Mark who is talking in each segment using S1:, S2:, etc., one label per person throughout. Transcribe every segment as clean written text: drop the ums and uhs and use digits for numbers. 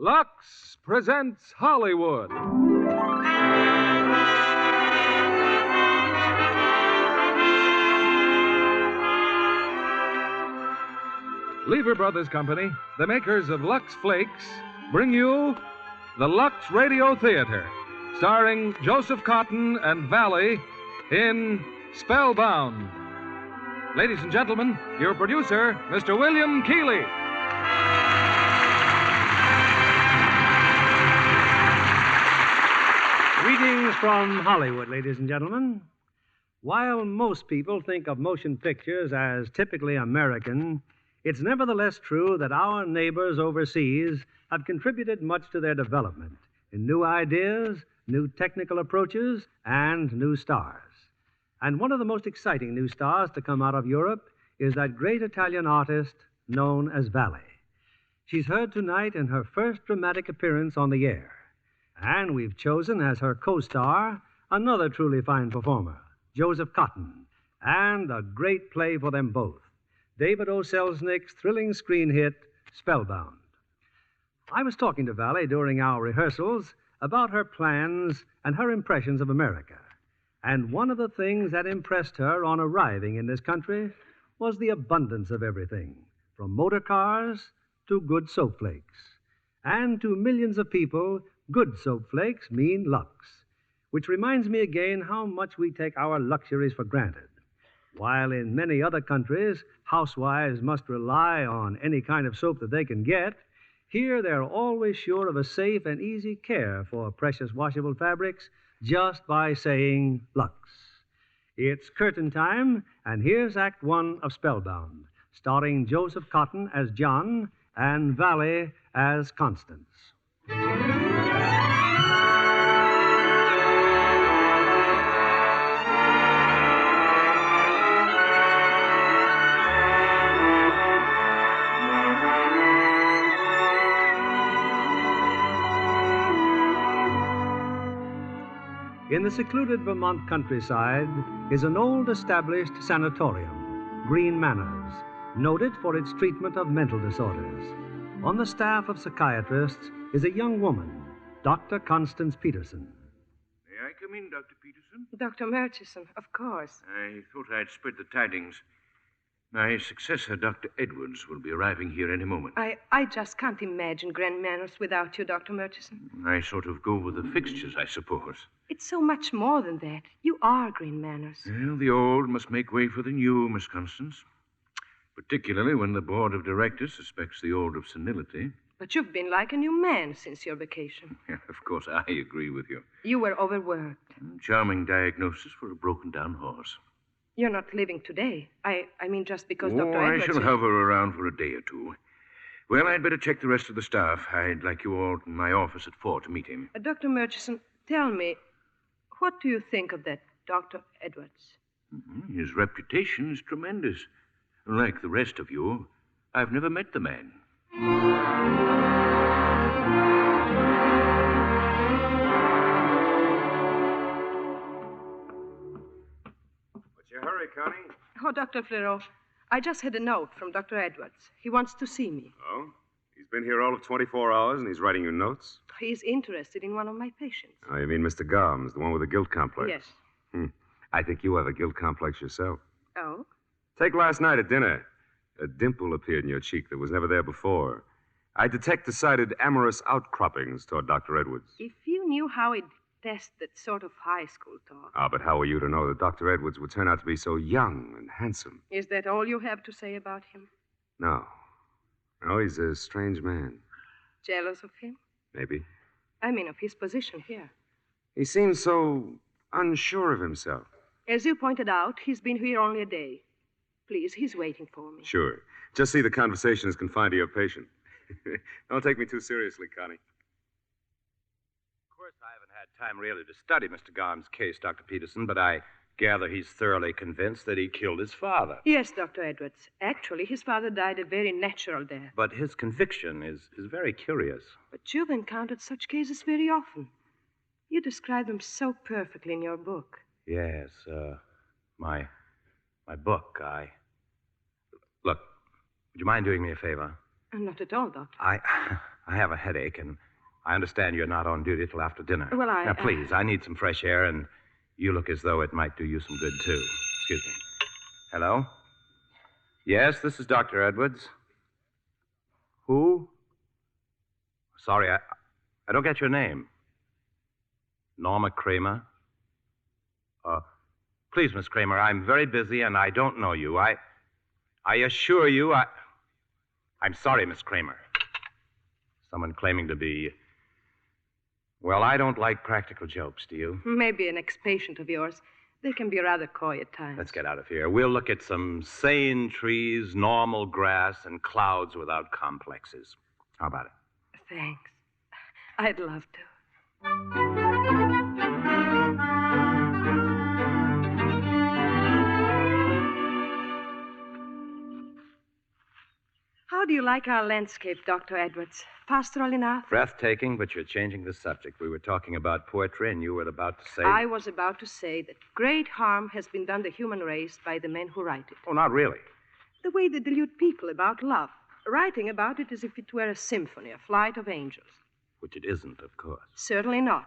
S1: Lux presents Hollywood. Lever Brothers Company, the makers of Lux Flakes, bring you the Lux Radio Theater, starring Joseph Cotton and Valley in Spellbound. Ladies and gentlemen, your producer, Mr. William Keighley.
S2: Greetings from Hollywood, ladies and gentlemen. While most people think of motion pictures as typically American, it's nevertheless true that our neighbors overseas have contributed much to their development in new ideas, new technical approaches, and new stars. And one of the most exciting new stars to come out of Europe is that great Italian artist known as Valley. She's heard tonight in her first dramatic appearance on the air. And we've chosen as her co-star another truly fine performer, Joseph Cotton, and a great play for them both, David O. Selznick's thrilling screen hit, Spellbound. I was talking to Valley during our rehearsals about her plans and her impressions of America. And one of the things that impressed her on arriving in this country was the abundance of everything, from motor cars to good soap flakes. And to millions of people, good soap flakes mean Lux, which reminds me again how much we take our luxuries for granted. While in many other countries, housewives must rely on any kind of soap that they can get, here they're always sure of a safe and easy care for precious washable fabrics just by saying Lux. It's curtain time, and here's Act One of Spellbound, starring Joseph Cotton as John and Valley as Constance. In the secluded Vermont countryside is an old established sanatorium, Green Manors, noted for its treatment of mental disorders. On the staff of psychiatrists is a young woman, Dr. Constance Peterson.
S3: May I come in, Dr. Peterson?
S4: Dr. Murchison, of course.
S3: I thought I'd spread the tidings. My successor, Dr. Edwards, will be arriving here any moment.
S4: I just can't imagine Grand Manors without you, Dr. Murchison.
S3: I sort of go with the fixtures, I suppose.
S4: It's so much more than that. You are Green Manors.
S3: Well, the old must make way for the new, Miss Constance. Particularly when the board of directors suspects the old of senility.
S4: But you've been like a new man since your vacation.
S3: Yeah, of course, I agree with you.
S4: You were overworked.
S3: Charming diagnosis for a broken-down horse.
S4: You're not living today. I mean, just because Dr. Edwards...
S3: I shall hover around for a day or two. Well, I'd better check the rest of the staff. I'd like you all in my office at 4 to meet him.
S4: Dr. Murchison, tell me, what do you think of that Dr. Edwards?
S3: His reputation is tremendous. Like the rest of you, I've never met the man.
S5: What's your hurry, Connie?
S4: Oh, Dr. Fleurot, I just had a note from Dr. Edwards. He wants to see me.
S5: Oh? He's been here all of 24 hours and he's writing you notes?
S4: He's interested in one of my patients.
S5: Oh, you mean Mr. Gomes, the one with the guilt complex?
S4: Yes.
S5: I think you have a guilt complex yourself.
S4: Oh?
S5: Take last night at dinner. A dimple appeared in your cheek that was never there before. I detect decided amorous outcroppings toward Dr. Edwards.
S4: If you knew how he detests that sort of high school talk.
S5: Ah, but how were you to know that Dr. Edwards would turn out to be so young and handsome?
S4: Is that all you have to say about him?
S5: No. No, he's a strange man.
S4: Jealous of him?
S5: Maybe.
S4: I mean, of his position here.
S5: He seems so unsure of himself.
S4: As you pointed out, he's been here only a day. Please, he's waiting for me.
S5: Sure. Just see the conversation is confined to your patient. Don't take me too seriously, Connie.
S6: Of course, I haven't had time really to study Mr. Gomes' case, Dr. Peterson, but I gather he's thoroughly convinced that he killed his father.
S4: Yes, Dr. Edwards. Actually, his father died a very natural death.
S6: But his conviction is very curious.
S4: But you've encountered such cases very often. You describe them so perfectly in your book.
S6: Yes, my book, Look, would you mind doing me a favor?
S4: Not at all, Doctor.
S6: I I have a headache, and I understand you're not on duty till after dinner.
S4: Well,
S6: Now, please, I need some fresh air, and you look as though it might do you some good, too. Excuse me. Hello? Yes, this is Dr. Edwards. Who? Sorry, I don't get your name. Norma Kramer? Please, Miss Kramer, I'm very busy, and I don't know you. I assure you, I'm sorry, Miss Kramer. Someone claiming to be... Well, I don't like practical jokes, do you?
S4: Maybe an ex-patient of yours. They can be rather coy at times.
S6: Let's get out of here. We'll look at some sane trees, normal grass, and clouds without complexes. How about it?
S4: Thanks. I'd love to. How do you like our landscape, Dr. Edwards? Pastoral enough?
S6: Breathtaking, but you're changing the subject. We were talking about poetry, and you were about to say...
S4: I was about to say that great harm has been done the human race by the men who write it.
S6: Oh, not really.
S4: The way they delude people about love, writing about it as if it were a symphony, a flight of angels.
S6: Which it isn't, of course.
S4: Certainly not.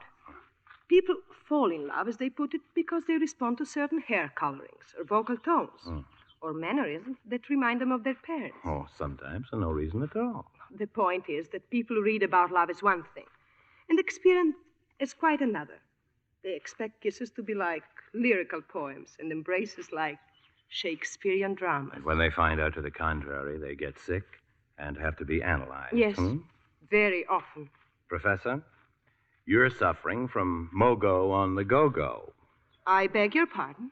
S4: People fall in love, as they put it, because they respond to certain hair colorings or vocal tones. Or mannerisms that remind them of their parents.
S6: Oh, sometimes for no reason at all.
S4: The point is that people who read about love is one thing, and experience is quite another. They expect kisses to be like lyrical poems and embraces like Shakespearean dramas.
S6: And when they find out to the contrary, they get sick and have to be analyzed.
S4: Yes, very often.
S6: Professor, you're suffering from mogo on the go-go.
S4: I beg your pardon?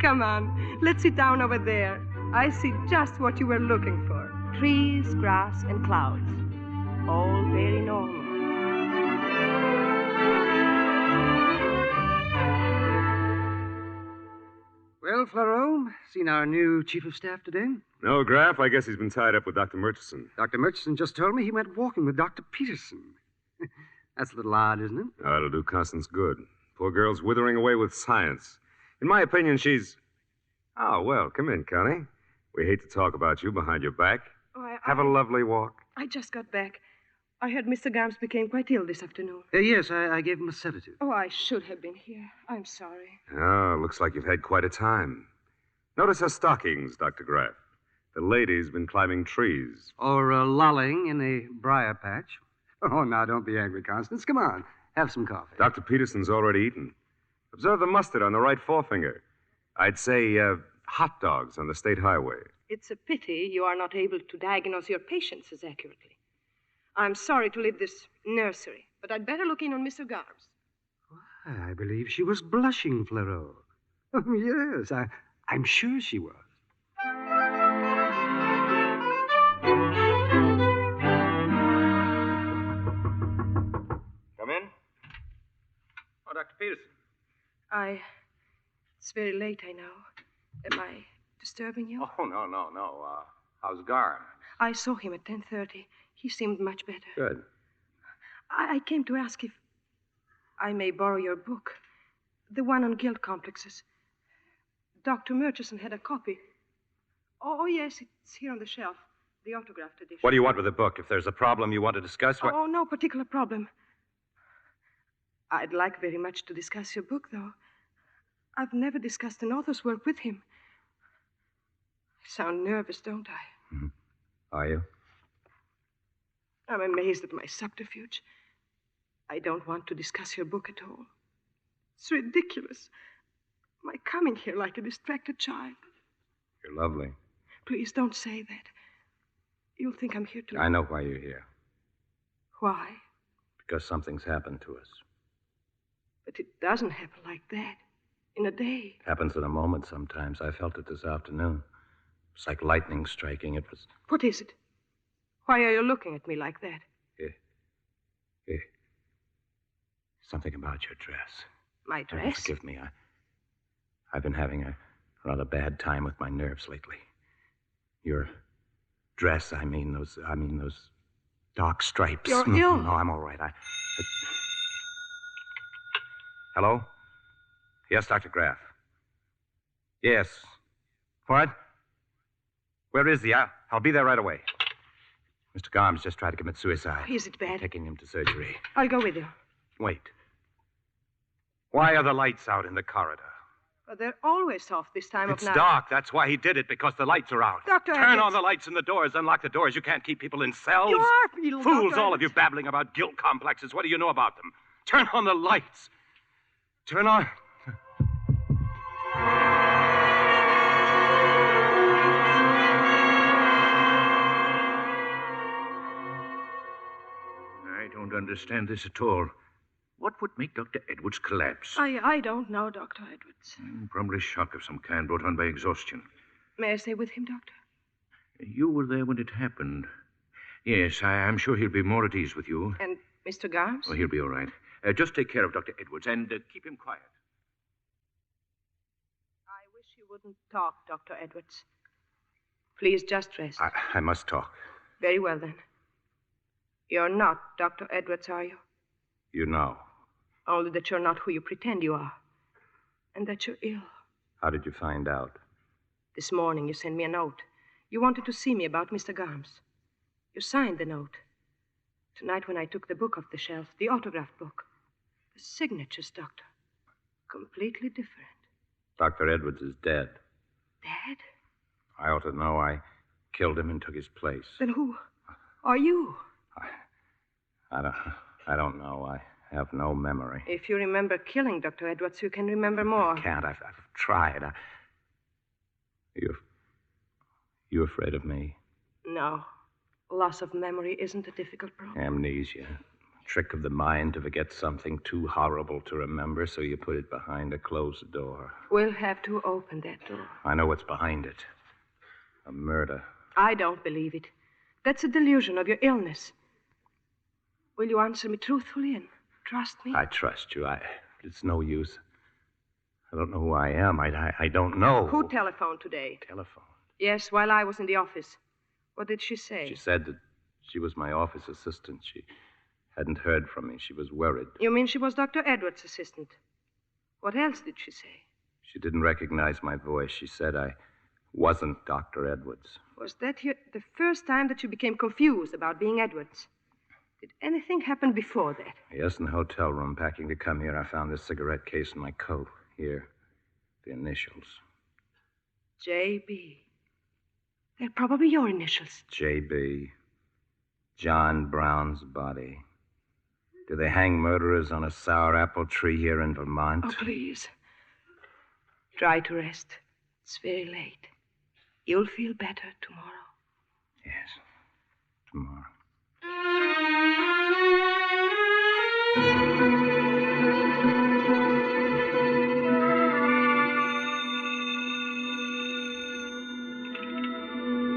S4: Come on, let's sit down over there. I see just what you were looking for. Trees, grass, and clouds. All very normal.
S7: Well, Floro, seen our new chief of staff today?
S5: No, Graff. I guess he's been tied up with Dr. Murchison.
S7: Dr. Murchison just told me he went walking with Dr. Peterson. That's a little odd, isn't it?
S5: Oh, it'll do Constance good. Poor girl's withering away with science. In my opinion, she's... Oh, well, come in, Connie. We hate to talk about you behind your back.
S4: Oh,
S5: Have a lovely walk.
S4: I just got back. I heard Mr. Garms became quite ill this afternoon.
S7: Yes, I gave him a sedative.
S4: Oh, I should have been here. I'm sorry.
S5: Oh, looks like you've had quite a time. Notice her stockings, Dr. Graff. The lady's been climbing trees.
S7: Or lolling in a briar patch. Oh, now, don't be angry, Constance. Come on, have some coffee.
S5: Dr. Peterson's already eaten. Observe the mustard on the right forefinger. I'd say hot dogs on the state highway.
S4: It's a pity you are not able to diagnose your patients as accurately. I'm sorry to leave this nursery, but I'd better look in on Mr. Garms.
S7: I believe she was blushing, Flero. Oh, yes, I'm sure she was.
S6: Come in. Oh, Dr. Peterson.
S4: It's very late, I know. Am I disturbing you?
S6: Oh, no. How's Garm?
S4: I saw him at 10:30. He seemed much better.
S6: Good.
S4: I came to ask if I may borrow your book. The one on guilt complexes. Dr. Murchison had a copy. Oh, yes, it's here on the shelf. The autographed edition.
S6: What do you want with the book? If there's a problem you want to discuss, what...
S4: Oh, no particular problem. I'd like very much to discuss your book, though. I've never discussed an author's work with him. I sound nervous, don't I?
S6: Mm-hmm. Are you?
S4: I'm amazed at my subterfuge. I don't want to discuss your book at all. It's ridiculous. My coming here like a distracted child.
S6: You're lovely.
S4: Please don't say that. You'll think I'm here to...
S6: I know why you're here.
S4: Why?
S6: Because something's happened to us.
S4: But it doesn't happen like that. In a day.
S6: It happens in a moment sometimes. I felt it this afternoon. It's like lightning striking. It was...
S4: What is it? Why are you looking at me like that?
S6: Here. Something about your dress.
S4: My dress?
S6: Forgive me. I've been having a rather bad time with my nerves lately. Your dress, I mean those dark stripes.
S4: You're ill.
S6: No, I'm all right. Hello? Yes, Dr. Graff. Yes. What? Where is he? I'll be there right away. Mr. Garms just tried to commit suicide.
S4: Is it bad?
S6: Taking him to surgery.
S4: I'll go with you.
S6: Wait. Why are the lights out in the corridor?
S4: But they're always off this time
S6: It's
S4: of night.
S6: dark. That's why he did it, because the lights are out.
S4: Dr.
S6: Turn
S4: Edwards.
S6: on the lights in the doors. Unlock the doors. You can't keep people in cells.
S4: You are feeling,
S6: Fools,
S4: Dr.
S6: all of you,
S4: Edwards.
S6: babbling about guilt complexes. What do you know about them? Turn on the lights. Turn on...
S3: I don't understand this at all. What would make Dr. Edwards collapse?
S4: I don't know, Dr. Edwards.
S3: Probably shock of some kind brought on by exhaustion.
S4: May I stay with him, Doctor?
S3: You were there when it happened. Yes, I'm sure he'll be more at ease with you.
S4: And Mr. Garms?
S3: Oh, he'll be all right. Just take care of Dr. Edwards and keep him quiet.
S4: I wish you wouldn't talk, Dr. Edwards. Please just rest.
S6: I must talk.
S4: Very well, then. You're not Dr. Edwards, are you?
S6: You know.
S4: Only that you're not who you pretend you are. And that you're ill.
S6: How did you find out?
S4: This morning you sent me a note. You wanted to see me about Mr. Garms. You signed the note. Tonight when I took the book off the shelf, the autographed book, the signatures, Doctor, completely different.
S6: Dr. Edwards is dead.
S4: Dead?
S6: I ought to know. I killed him and took his place.
S4: Then who are you?
S6: I don't know. I have no memory.
S4: If you remember killing Dr. Edwards, you can remember more.
S6: I can't. I've tried. You afraid of me?
S4: No. Loss of memory isn't a difficult problem.
S6: Amnesia. Trick of the mind to forget something too horrible to remember, so you put it behind a closed door.
S4: We'll have to open that door.
S6: I know what's behind it. A murder.
S4: I don't believe it. That's a delusion of your illness. Will you answer me truthfully and trust me?
S6: I trust you. It's no use. I don't know who I am. I don't know.
S4: Who telephoned today?
S6: Telephone?
S4: Yes, while I was in the office. What did she say?
S6: She said that she was my office assistant. She hadn't heard from me. She was worried.
S4: You mean she was Dr. Edwards' assistant? What else did she say?
S6: She didn't recognize my voice. She said I wasn't Dr. Edwards.
S4: Was that the first time that you became confused about being Edwards? Did anything happen before that?
S6: Yes, in the hotel room, packing to come here, I found this cigarette case in my coat. Here, the initials.
S4: J.B. They're probably your initials.
S6: J.B. John Brown's body. Do they hang murderers on a sour apple tree here in Vermont?
S4: Oh, please. Try to rest. It's very late. You'll feel better tomorrow.
S6: Yes, tomorrow.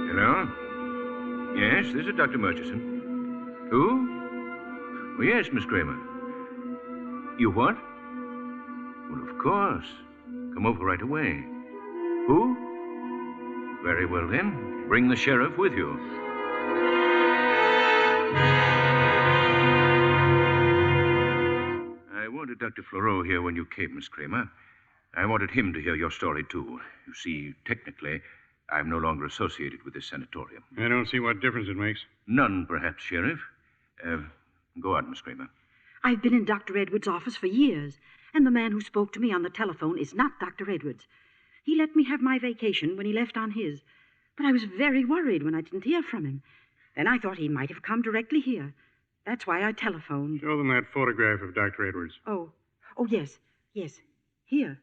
S3: Hello? Yes, this is Dr. Murchison. Who? Oh, yes, Miss Kramer. You what? Well, of course. Come over right away. Who? Very well, then. Bring the sheriff with you. I wanted Dr. Fleureau here when you came, Miss Kramer. I wanted him to hear your story, too. You see, technically, I'm no longer associated with this sanatorium.
S8: I don't see what difference it makes.
S3: None, perhaps, Sheriff. Go on, Miss Kramer.
S9: I've been in Dr. Edwards' office for years, and the man who spoke to me on the telephone is not Dr. Edwards. He let me have my vacation when he left on his, but I was very worried when I didn't hear from him. Then I thought he might have come directly here. That's why I telephoned.
S8: Show them that photograph of Dr. Edwards.
S9: Oh, yes. Here.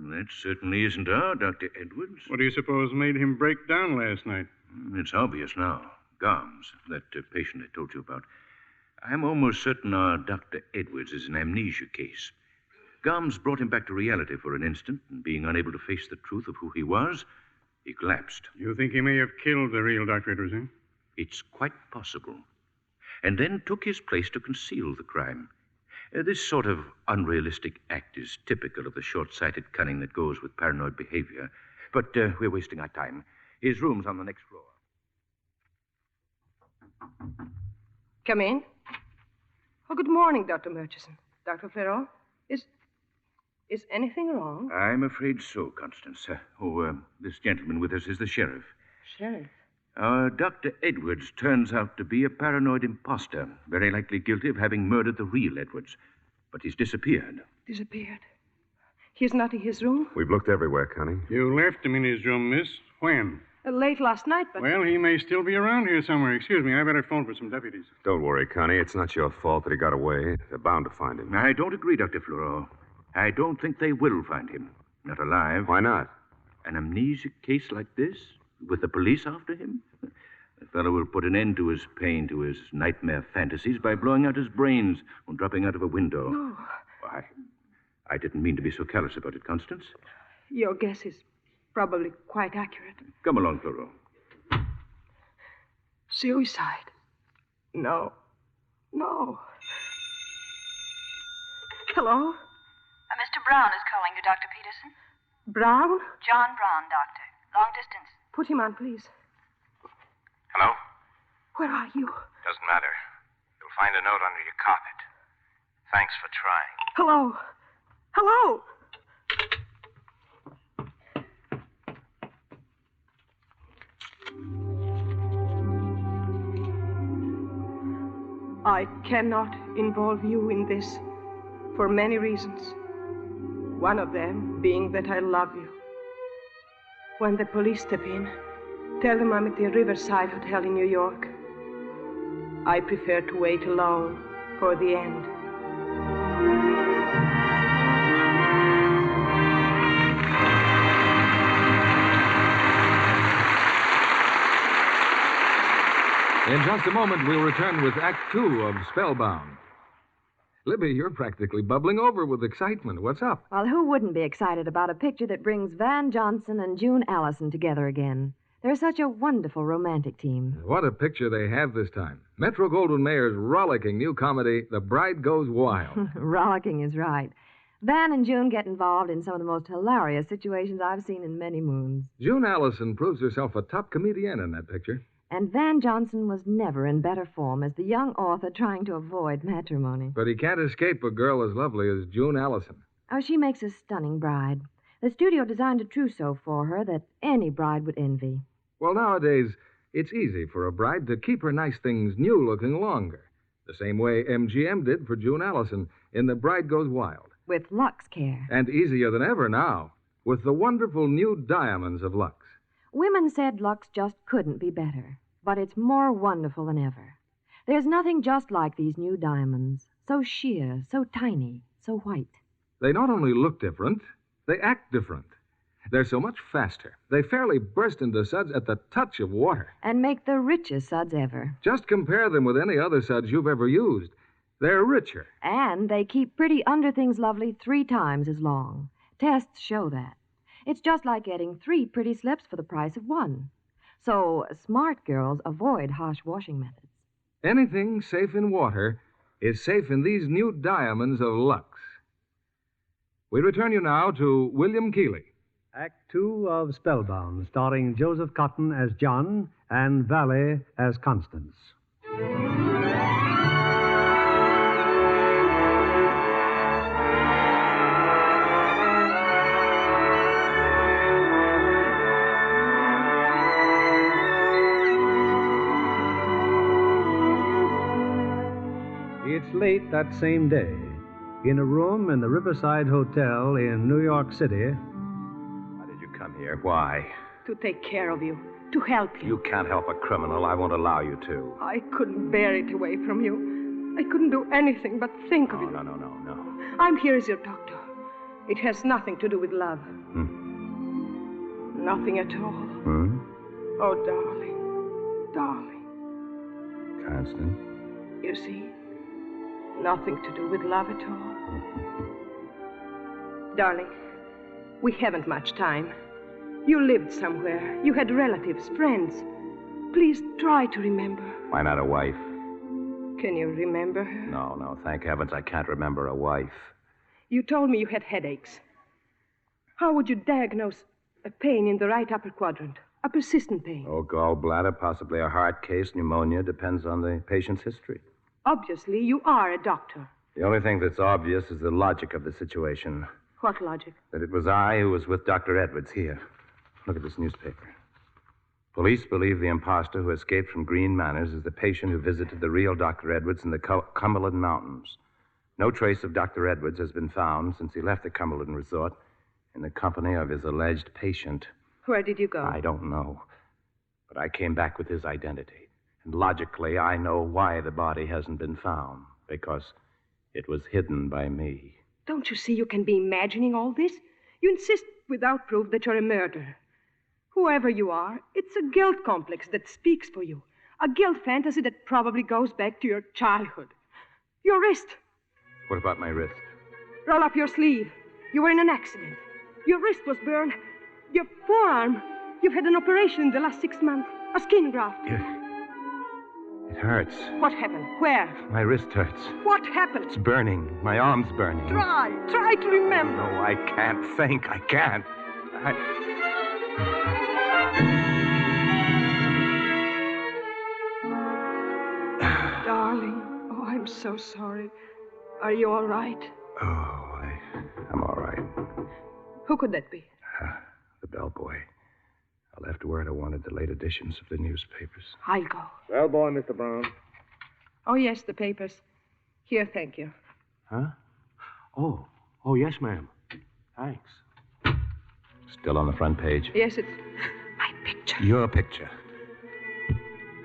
S3: That certainly isn't our Dr. Edwards.
S8: What do you suppose made him break down last night?
S3: It's obvious now. Garms, that patient I told you about. I'm almost certain our Dr. Edwards is an amnesia case. Garms brought him back to reality for an instant, and being unable to face the truth of who he was, he collapsed.
S8: You think he may have killed the real Dr. Edwards, eh?
S3: It's quite possible. And then took his place to conceal the crime. This sort of unrealistic act is typical of the short-sighted cunning that goes with paranoid behavior. But we're wasting our time. His room's on the next floor.
S4: Come in. Oh, good morning, Dr. Murchison. Dr. Fleureau, is anything wrong?
S3: I'm afraid so, Constance. This gentleman with us is the sheriff.
S4: Sheriff?
S3: Dr. Edwards turns out to be a paranoid imposter, very likely guilty of having murdered the real Edwards. But he's disappeared.
S4: Disappeared? He's not in his room?
S5: We've looked everywhere, Connie.
S8: You left him in his room, miss. When?
S4: Late last night, but...
S8: Well, he may still be around here somewhere. Excuse me, I better phone for some deputies.
S5: Don't worry, Connie. It's not your fault that he got away. They're bound to find him.
S3: I don't agree, Dr. Fleureau. I don't think they will find him. Not alive.
S5: Why not?
S3: An amnesic case like this, with the police after him? The fellow will put an end to his pain, to his nightmare fantasies, by blowing out his brains or dropping out of a window.
S4: No.
S3: Why, I didn't mean to be so callous about it, Constance.
S4: Your guess is probably quite accurate.
S3: Come along, Fleureau.
S4: Suicide? No. No. Hello?
S10: Mr. Brown is calling you, Dr. Peterson.
S4: Brown?
S10: John Brown, doctor. Long distance.
S4: Put him on, please.
S6: Hello?
S4: Where are you?
S6: Doesn't matter. You'll find a note under your carpet. Thanks for trying.
S4: Hello? Hello? I cannot involve you in this for many reasons. One of them being that I love you. When the police step in, tell them I'm at the Riverside Hotel in New York. I prefer to wait alone for the end.
S1: In just a moment, we'll return with Act Two of Spellbound. Libby, you're practically bubbling over with excitement. What's up?
S11: Well, who wouldn't be excited about a picture that brings Van Johnson and June Allison together again? They're such a wonderful romantic team.
S1: What a picture they have this time. Metro-Goldwyn-Mayer's rollicking new comedy, The Bride Goes Wild.
S11: Rollicking is right. Van and June get involved in some of the most hilarious situations I've seen in many moons.
S1: June Allison proves herself a top comedian in that picture.
S11: And Van Johnson was never in better form as the young author trying to avoid matrimony.
S1: But he can't escape a girl as lovely as June Allison.
S11: Oh, she makes a stunning bride. The studio designed a trousseau for her that any bride would envy.
S1: Well, nowadays, it's easy for a bride to keep her nice things new-looking longer. The same way MGM did for June Allison in The Bride Goes Wild.
S11: With Lux Care.
S1: And easier than ever now, with the wonderful new diamonds of Lux.
S11: Women said Lux just couldn't be better, but it's more wonderful than ever. There's nothing just like these new diamonds. So sheer, so tiny, so white.
S1: They not only look different, they act different. They're so much faster. They fairly burst into suds at the touch of water.
S11: And make the richest suds ever.
S1: Just compare them with any other suds you've ever used. They're richer.
S11: And they keep pretty under things lovely 3 times as long. Tests show that. It's just like getting 3 pretty slips for the price of 1. So smart girls avoid harsh washing methods.
S1: Anything safe in water is safe in these new diamonds of Lux. We return you now to William Keighley.
S2: Act Two of Spellbound, starring Joseph Cotton as John and Valley as Constance. It's late that same day, in a room in the Riverside Hotel in New York City.
S6: Why did you come here? Why?
S4: To take care of you, to help you.
S6: You can't help a criminal. I won't allow you to.
S4: I couldn't bear it away from you. I couldn't do anything but think of you.
S6: No.
S4: I'm here as your doctor. It has nothing to do with love. Nothing at all. Oh, darling.
S6: Constance?
S4: You see, nothing to do with love at all. Darling, we haven't much time. You lived somewhere. You had relatives, friends. Please try to remember.
S6: Why not a wife?
S4: Can you remember her?
S6: No. Thank heavens I can't remember a wife.
S4: You told me you had headaches. How would you diagnose a pain in the right upper quadrant? A persistent pain?
S6: Oh, gallbladder, possibly a heart case, pneumonia. Depends on the patient's history.
S4: Obviously, you are a doctor.
S6: The only thing that's obvious is the logic of the situation.
S4: What logic?
S6: That it was I who was with Dr. Edwards here. Look at this newspaper. Police believe the imposter who escaped from Green Manors is the patient who visited the real Dr. Edwards in the Cumberland Mountains. No trace of Dr. Edwards has been found since he left the Cumberland Resort in the company of his alleged patient.
S4: Where did you go?
S6: I don't know. But I came back with his identity. And logically, I know why the body hasn't been found. Because it was hidden by me.
S4: Don't you see you can be imagining all this? You insist without proof that you're a murderer. Whoever you are, it's a guilt complex that speaks for you. A guilt fantasy that probably goes back to your childhood. Your wrist.
S6: What about my wrist?
S4: Roll up your sleeve. You were in an accident. Your wrist was burned. Your forearm. You've had an operation in the last 6 months. A skin graft.
S6: It hurts.
S4: What happened? Where?
S6: My wrist hurts.
S4: What happened?
S6: It's burning. My arm's burning.
S4: Try to remember.
S6: No, I can't think. I can't.
S4: Darling, oh, I'm so sorry. Are you all right?
S6: Oh, I'm all right.
S4: Who could that be?
S6: The bellboy. I left word I wanted the late editions of the newspapers.
S4: I'll go.
S1: Bellboy, Mr. Brown.
S4: Oh, yes, the papers. Here, thank you.
S2: Huh? Oh, yes, ma'am. Thanks.
S6: Still on the front page?
S4: Yes, it's my picture.
S6: Your picture.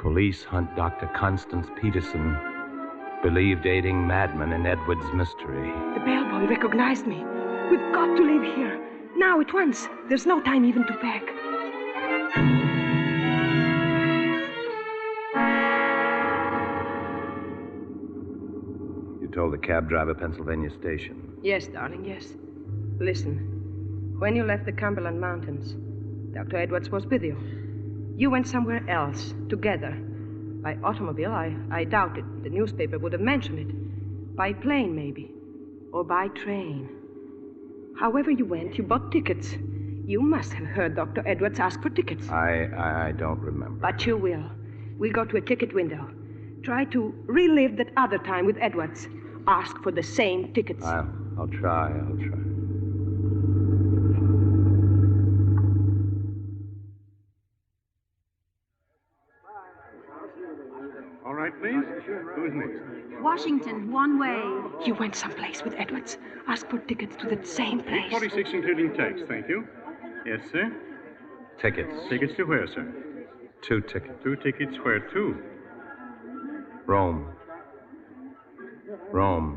S6: Police hunt Dr. Constance Peterson, believed aiding madman in Edwards' mystery.
S4: The bellboy recognized me. We've got to leave here. Now, at once. There's no time even to pack.
S6: You told the cab driver Pennsylvania Station.
S4: Yes, darling, yes. Listen, when you left the Cumberland Mountains, Dr. Edwards was with you. You went somewhere else, together. By automobile, I doubt it. The newspaper would have mentioned it. By plane, maybe. Or by train. However you went, you bought tickets. You must have heard Dr. Edwards ask for tickets.
S6: I don't remember.
S4: But you will. We'll go to a ticket window. Try to relive that other time with Edwards. Ask for the same tickets.
S6: I'll try.
S8: All right, please. Who's next?
S9: Washington, one way.
S4: You went someplace with Edwards. Ask for tickets to that same place.
S8: 46, including tax. Thank you. Yes, sir.
S6: Tickets.
S8: Tickets to where, sir?
S6: 2 tickets.
S8: 2 tickets where to?
S6: Rome.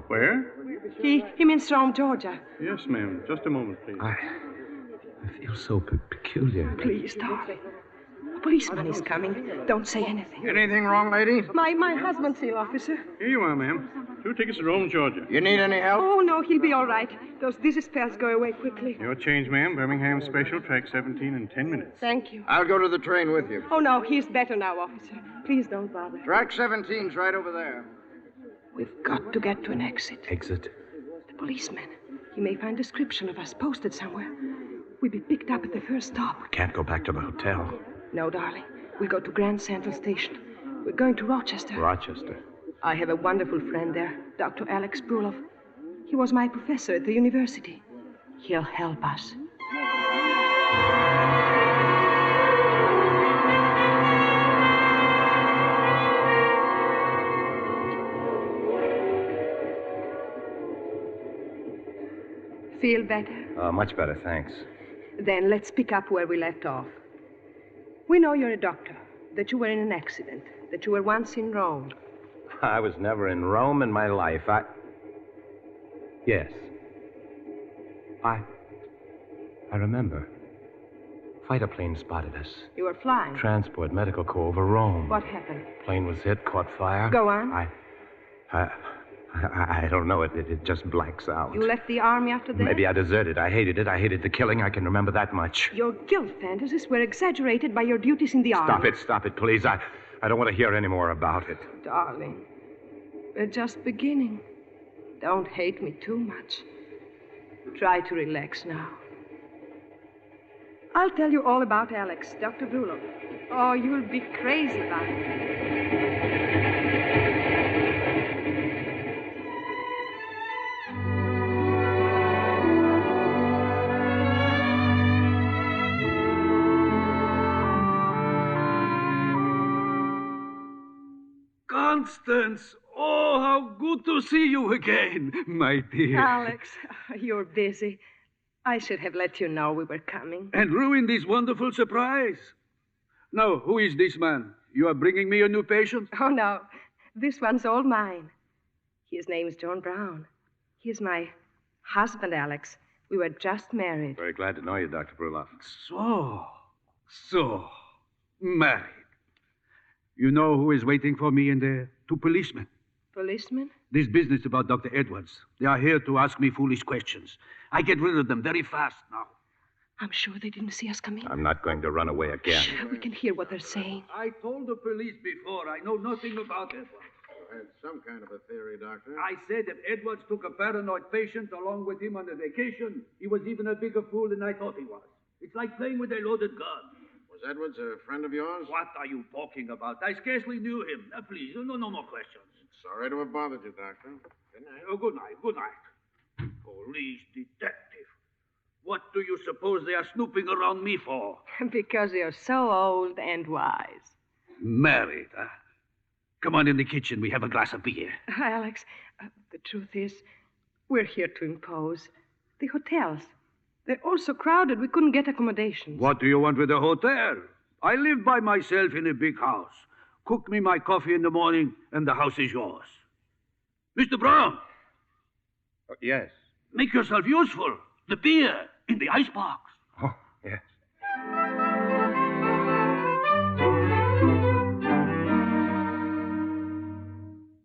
S8: Where?
S4: He means Rome, Georgia.
S8: Yes, ma'am. Just a moment, please.
S6: I feel so peculiar.
S4: Please, darling. A policeman is coming. Don't say anything.
S12: Anything wrong, lady?
S4: My husband's ill, officer.
S8: Here you are, ma'am. 2 tickets to Rome, Georgia.
S12: You need any help?
S4: Oh, no, he'll be all right. Those dizzy spells go away quickly.
S8: Your change, ma'am. Birmingham Special, track 17 in 10 minutes.
S4: Thank you.
S12: I'll go to the train with you.
S4: Oh, no, he's better now, officer. Please don't bother.
S12: Track 17's right over there.
S4: We've got to get to an exit.
S6: Exit?
S4: The policeman. He may find a description of us posted somewhere. We'll be picked up at the first stop.
S6: We can't go back to the hotel.
S4: No, darling. We'll go to Grand Central Station. We're going to Rochester.
S6: Rochester?
S4: I have a wonderful friend there, Dr. Alex Bruloff. He was my professor at the university. He'll help us. Feel better?
S6: Much better, thanks.
S4: Then let's pick up where we left off. We know you're a doctor, that you were in an accident, that you were once in Rome.
S6: I was never in Rome in my life. Yes. I remember. Fighter plane spotted us.
S4: You were flying?
S6: Transport, medical corps over Rome.
S4: What happened?
S6: Plane was hit, caught fire.
S4: Go on.
S6: I don't know. It just blanks out.
S4: You left the army after that?
S6: Maybe I deserted. I hated it. I hated the killing. I can remember that much.
S4: Your guilt fantasies were exaggerated by your duties in the army.
S6: Stop it, please. I don't want to hear any more about it.
S4: Darling, we're just beginning. Don't hate me too much. Try to relax now. I'll tell you all about Alex, Dr. Bruloff. Oh, you'll be crazy about it.
S13: Constance! Oh, how good to see you again, my dear.
S4: Alex, you're busy. I should have let you know we were coming.
S13: And ruined this wonderful surprise. Now, who is this man? You are bringing me a new patient?
S4: Oh, no. This one's all mine. His name's John Brown. He's my husband, Alex. We were just married.
S6: Very glad to know you, Dr. Bruloff.
S13: So, married. You know who is waiting for me in there? 2 policemen.
S4: Policemen?
S13: This business about Dr. Edwards. They are here to ask me foolish questions. I get rid of them very fast now.
S4: I'm sure they didn't see us come in.
S6: I'm not going to run away again.
S4: Sure, we can hear what they're saying.
S13: I told the police before. I know nothing about Edwards.
S12: You had some kind of a theory, Doctor.
S13: I said if Edwards took a paranoid patient along with him on a vacation, he was even a bigger fool than I thought he was. It's like playing with a loaded gun.
S12: Was Edwards a friend of yours?
S13: What are you talking about? I scarcely knew him. Now, please, no more questions.
S12: Sorry to have bothered you, Doctor. Good night.
S13: Oh, good night, good night. Police detective. What do you suppose they are snooping around me for?
S4: Because you're so old and wise.
S13: Married, huh? Come on in the kitchen. We have a glass of beer.
S4: Alex, the truth is, we're here to impose. The hotels. They're all so crowded we couldn't get accommodations.
S13: What do you want with a hotel? I live by myself in a big house. Cook me my coffee in the morning, and the house is yours. Mr. Brown.
S6: Yes.
S13: Make yourself useful. The beer in the icebox.
S6: Oh, yes.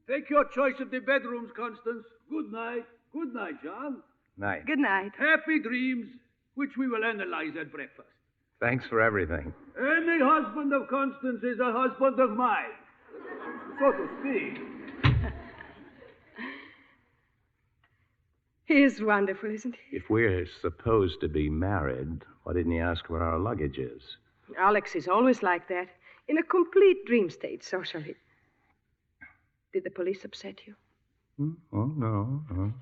S13: Take your choice of the bedrooms, Constance. Good night. Good night, John.
S6: Night.
S4: Good night.
S13: Happy dreams, which we will analyze at breakfast.
S6: Thanks for everything.
S13: Any husband of Constance is a husband of mine, so to speak.
S4: He's wonderful, isn't he?
S6: If we're supposed to be married, why didn't you ask where our luggage is?
S4: Alex is always like that, in a complete dream state socially. Did the police upset you?
S6: Oh, no. Okay.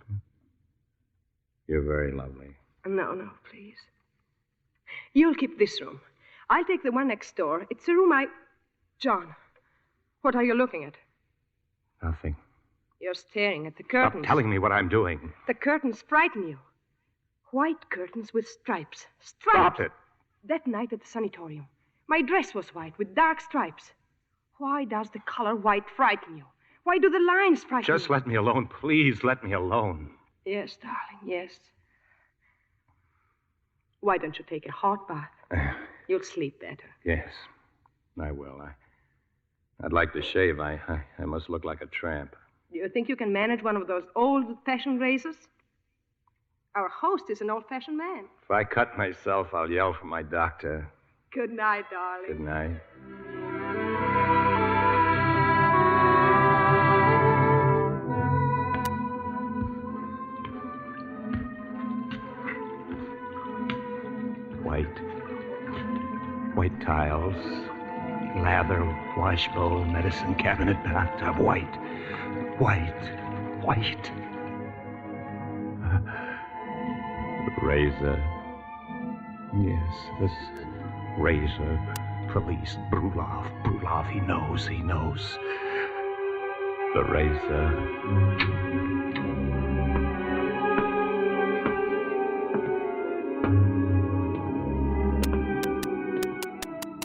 S6: You're very lovely.
S4: No, please. You'll keep this room. I'll take the one next door. It's a room John, what are you looking at?
S6: Nothing.
S4: You're staring at the curtains.
S6: Stop telling me what I'm doing.
S4: The curtains frighten you. White curtains with stripes. Stripes!
S6: Stop it.
S4: That night at the sanatorium, my dress was white with dark stripes. Why does the color white frighten you? Why do the lines frighten you?
S6: Just let me alone. Please let me alone.
S4: Yes, darling, yes. Why don't you take a hot bath? You'll sleep better.
S6: Yes, I will. I'd like to shave. I must look like a tramp.
S4: Do you think you can manage one of those old-fashioned razors? Our host is an old-fashioned man.
S6: If I cut myself, I'll yell for my doctor.
S4: Good night, darling.
S6: Good night. White tiles, lather, wash bowl, medicine cabinet, bathtub, white. Razor. Yes, this razor. Police. Bruloff. He knows. The razor.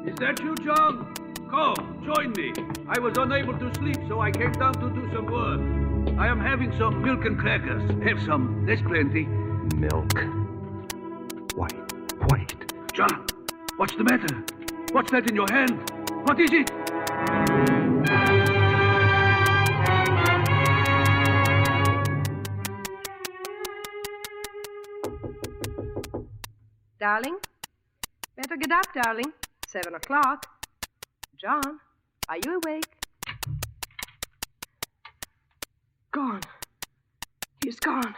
S13: Is that you, John? Come, join me. I was unable to sleep, so I came down to do some work. I am having some milk and crackers. Have some. There's plenty.
S6: Milk. White.
S13: John, what's the matter? What's that in your hand? What is it?
S4: Darling? Better get up, darling. 7 o'clock. John, are you awake? Gone. He's gone.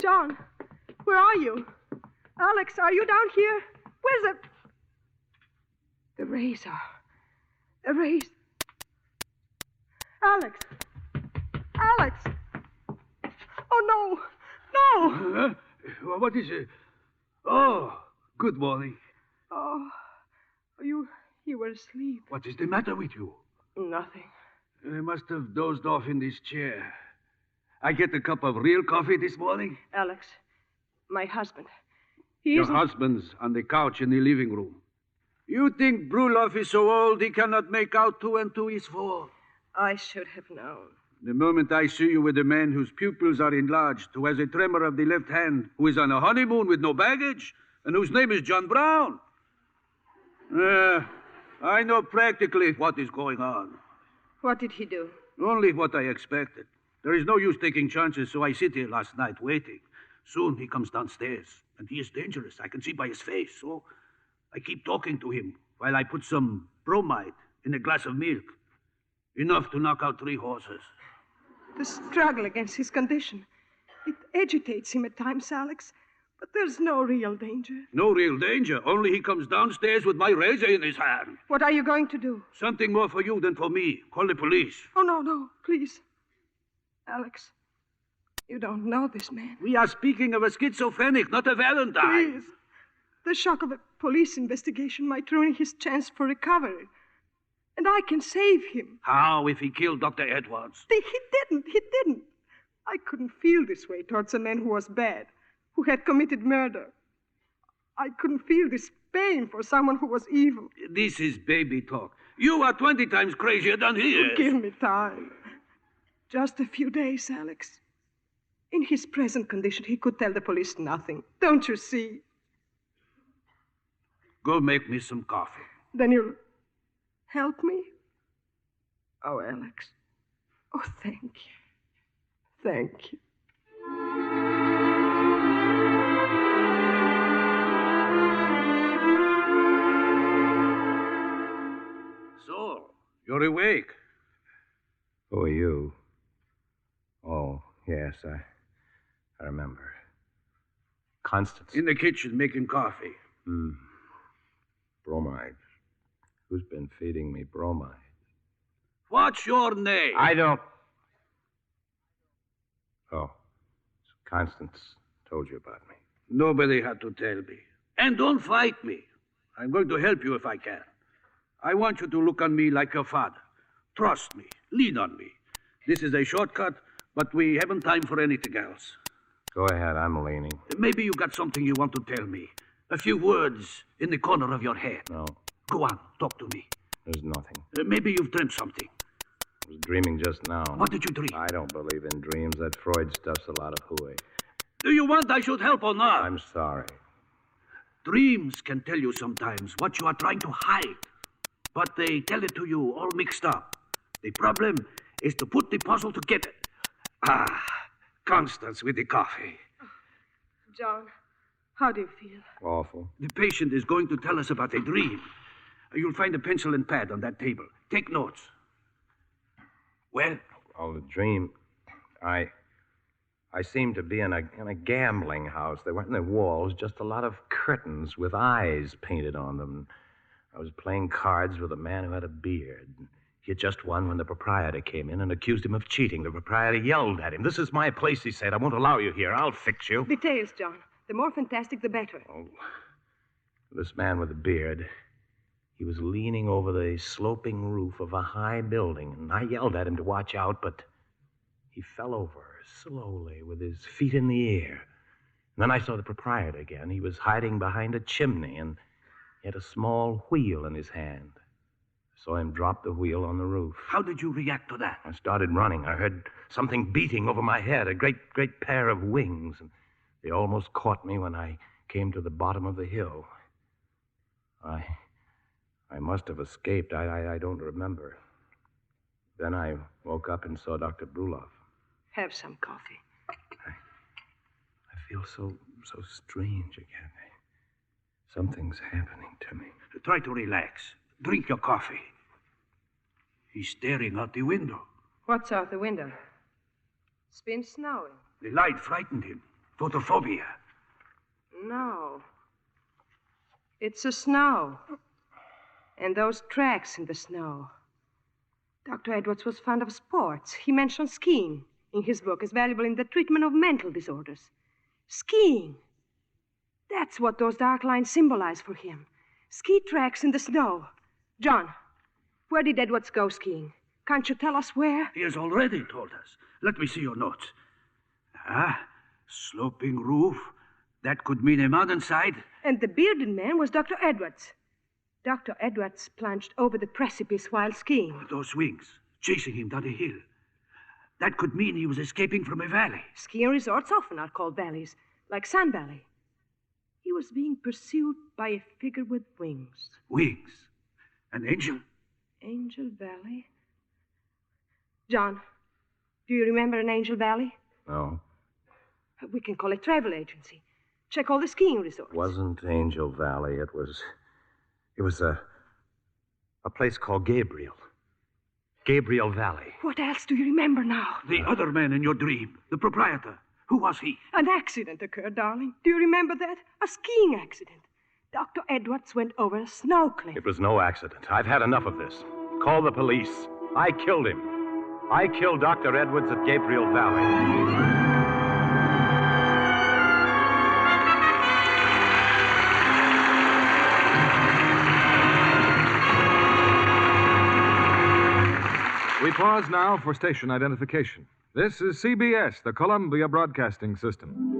S4: John, where are you? Alex, are you down here? Where's the razor? The razor. Alex! Oh, no!
S13: What is it? Oh, good morning.
S4: Oh, You were asleep.
S13: What is the matter with you?
S4: Nothing.
S13: I must have dozed off in this chair. I get a cup of real coffee this morning?
S4: Alex, my husband. He
S13: Your
S4: isn't...
S13: husband's on the couch in the living room. You think Bruloff is so old he cannot make out 2 and 2 is 4?
S4: I should have known.
S13: The moment I see you with a man whose pupils are enlarged, who has a tremor of the left hand, who is on a honeymoon with no baggage, and whose name is John Brown. I know practically what is going on.
S4: What did he do?
S13: Only what I expected. There is no use taking chances, so I sit here last night waiting. Soon he comes downstairs, and he is dangerous. I can see by his face, so I keep talking to him while I put some bromide in a glass of milk. Enough to knock out 3 horses.
S4: The struggle against his condition. It agitates him at times, Alex. But there's no real danger.
S13: No real danger. Only he comes downstairs with my razor in his hand.
S4: What are you going to do?
S13: Something more for you than for me. Call the police.
S4: Oh, no, please. Alex, you don't know this man.
S13: We are speaking of a schizophrenic, not a Valentine.
S4: Please. The shock of a police investigation might ruin his chance for recovery. And I can save him.
S13: How if he killed Dr. Edwards?
S4: He didn't. I couldn't feel this way towards a man who was bad, who had committed murder. I couldn't feel this pain for someone who was evil.
S13: This is baby talk. You are 20 times crazier than he is.
S4: Give me time. Just a few days, Alex. In his present condition, he could tell the police nothing. Don't you see?
S13: Go make me some coffee.
S4: Then you'll help me? Oh, Alex. Oh, thank you. Thank you.
S13: So, you're awake.
S6: Who are you? Oh, yes, I remember. Constance.
S13: In the kitchen making coffee.
S6: Bromide. Who's been feeding me bromide?
S13: What's your name?
S6: I don't... Oh, so Constance told you about me.
S13: Nobody had to tell me. And don't fight me. I'm going to help you if I can. I want you to look on me like your father. Trust me. Lean on me. This is a shortcut, but we haven't time for anything else.
S6: Go ahead, I'm leaning.
S13: Maybe you got something you want to tell me. A few words in the corner of your head.
S6: No.
S13: Go on, talk to me.
S6: There's nothing.
S13: Maybe you've dreamt something.
S6: I was dreaming just now.
S13: What did you dream?
S6: I don't believe in dreams. That Freud stuff's a lot of hooey.
S13: Do you want I should help or not?
S6: I'm sorry.
S13: Dreams can tell you sometimes what you are trying to hide. But they tell it to you all mixed up. The problem is to put the puzzle together. Constance with the coffee.
S4: John, how do you feel?
S6: Awful.
S13: The patient is going to tell us about a dream. You'll find a pencil and pad on that table. Take notes. Well?
S6: Oh, the dream. I seemed to be in a gambling house. There weren't any walls, just a lot of curtains with eyes painted on them. I was playing cards with a man who had a beard. He had just won when the proprietor came in and accused him of cheating. The proprietor yelled at him. "This is my place," he said. "I won't allow you here. I'll fix you."
S4: Details, John. The more fantastic, the better.
S6: Oh, this man with the beard, he was leaning over the sloping roof of a high building, and I yelled at him to watch out, but he fell over slowly with his feet in the air. And then I saw the proprietor again. He was hiding behind a chimney, and he had a small wheel in his hand. I saw him drop the wheel on the roof.
S13: How did you react to that?
S6: I started running. I heard something beating over my head, a great pair of wings, and they almost caught me when I came to the bottom of the hill. I must have escaped. I don't remember. Then I woke up and saw Dr. Bruloff.
S4: Have some coffee.
S6: I feel so strange again. Something's happening to me.
S13: Try to relax. Drink your coffee. He's staring out the window.
S4: What's out the window? It's been snowing.
S13: The light frightened him. Photophobia.
S4: No. It's the snow. And those tracks in the snow. Dr. Edwards was fond of sports. He mentioned skiing in his book as valuable in the treatment of mental disorders. Skiing. That's what those dark lines symbolize for him. Ski tracks in the snow. John, where did Edwards go skiing? Can't you tell us where?
S13: He has already told us. Let me see your notes. Sloping roof. That could mean a mountainside.
S4: And the bearded man was Dr. Edwards. Dr. Edwards plunged over the precipice while skiing.
S13: Those wings, chasing him down a hill. That could mean he was escaping from a valley.
S4: Skiing resorts often are called valleys, like Sand Valley. He was being pursued by a figure with wings.
S13: Wings? An angel?
S4: Angel Valley? John, do you remember an Angel Valley?
S6: No.
S4: We can call it travel agency. Check all the skiing resorts.
S6: Wasn't Angel Valley. It was a place called Gabriel. Gabriel Valley.
S4: What else do you remember now?
S13: The other man in your dream, the proprietor. Who was he?
S4: An accident occurred, darling. Do you remember that? A skiing accident. Dr. Edwards went over a snow cliff.
S6: It was no accident. I've had enough of this. Call the police. I killed him. I killed Dr. Edwards at Gabriel Valley.
S1: We pause now for station identification. This is CBS, the Columbia Broadcasting System.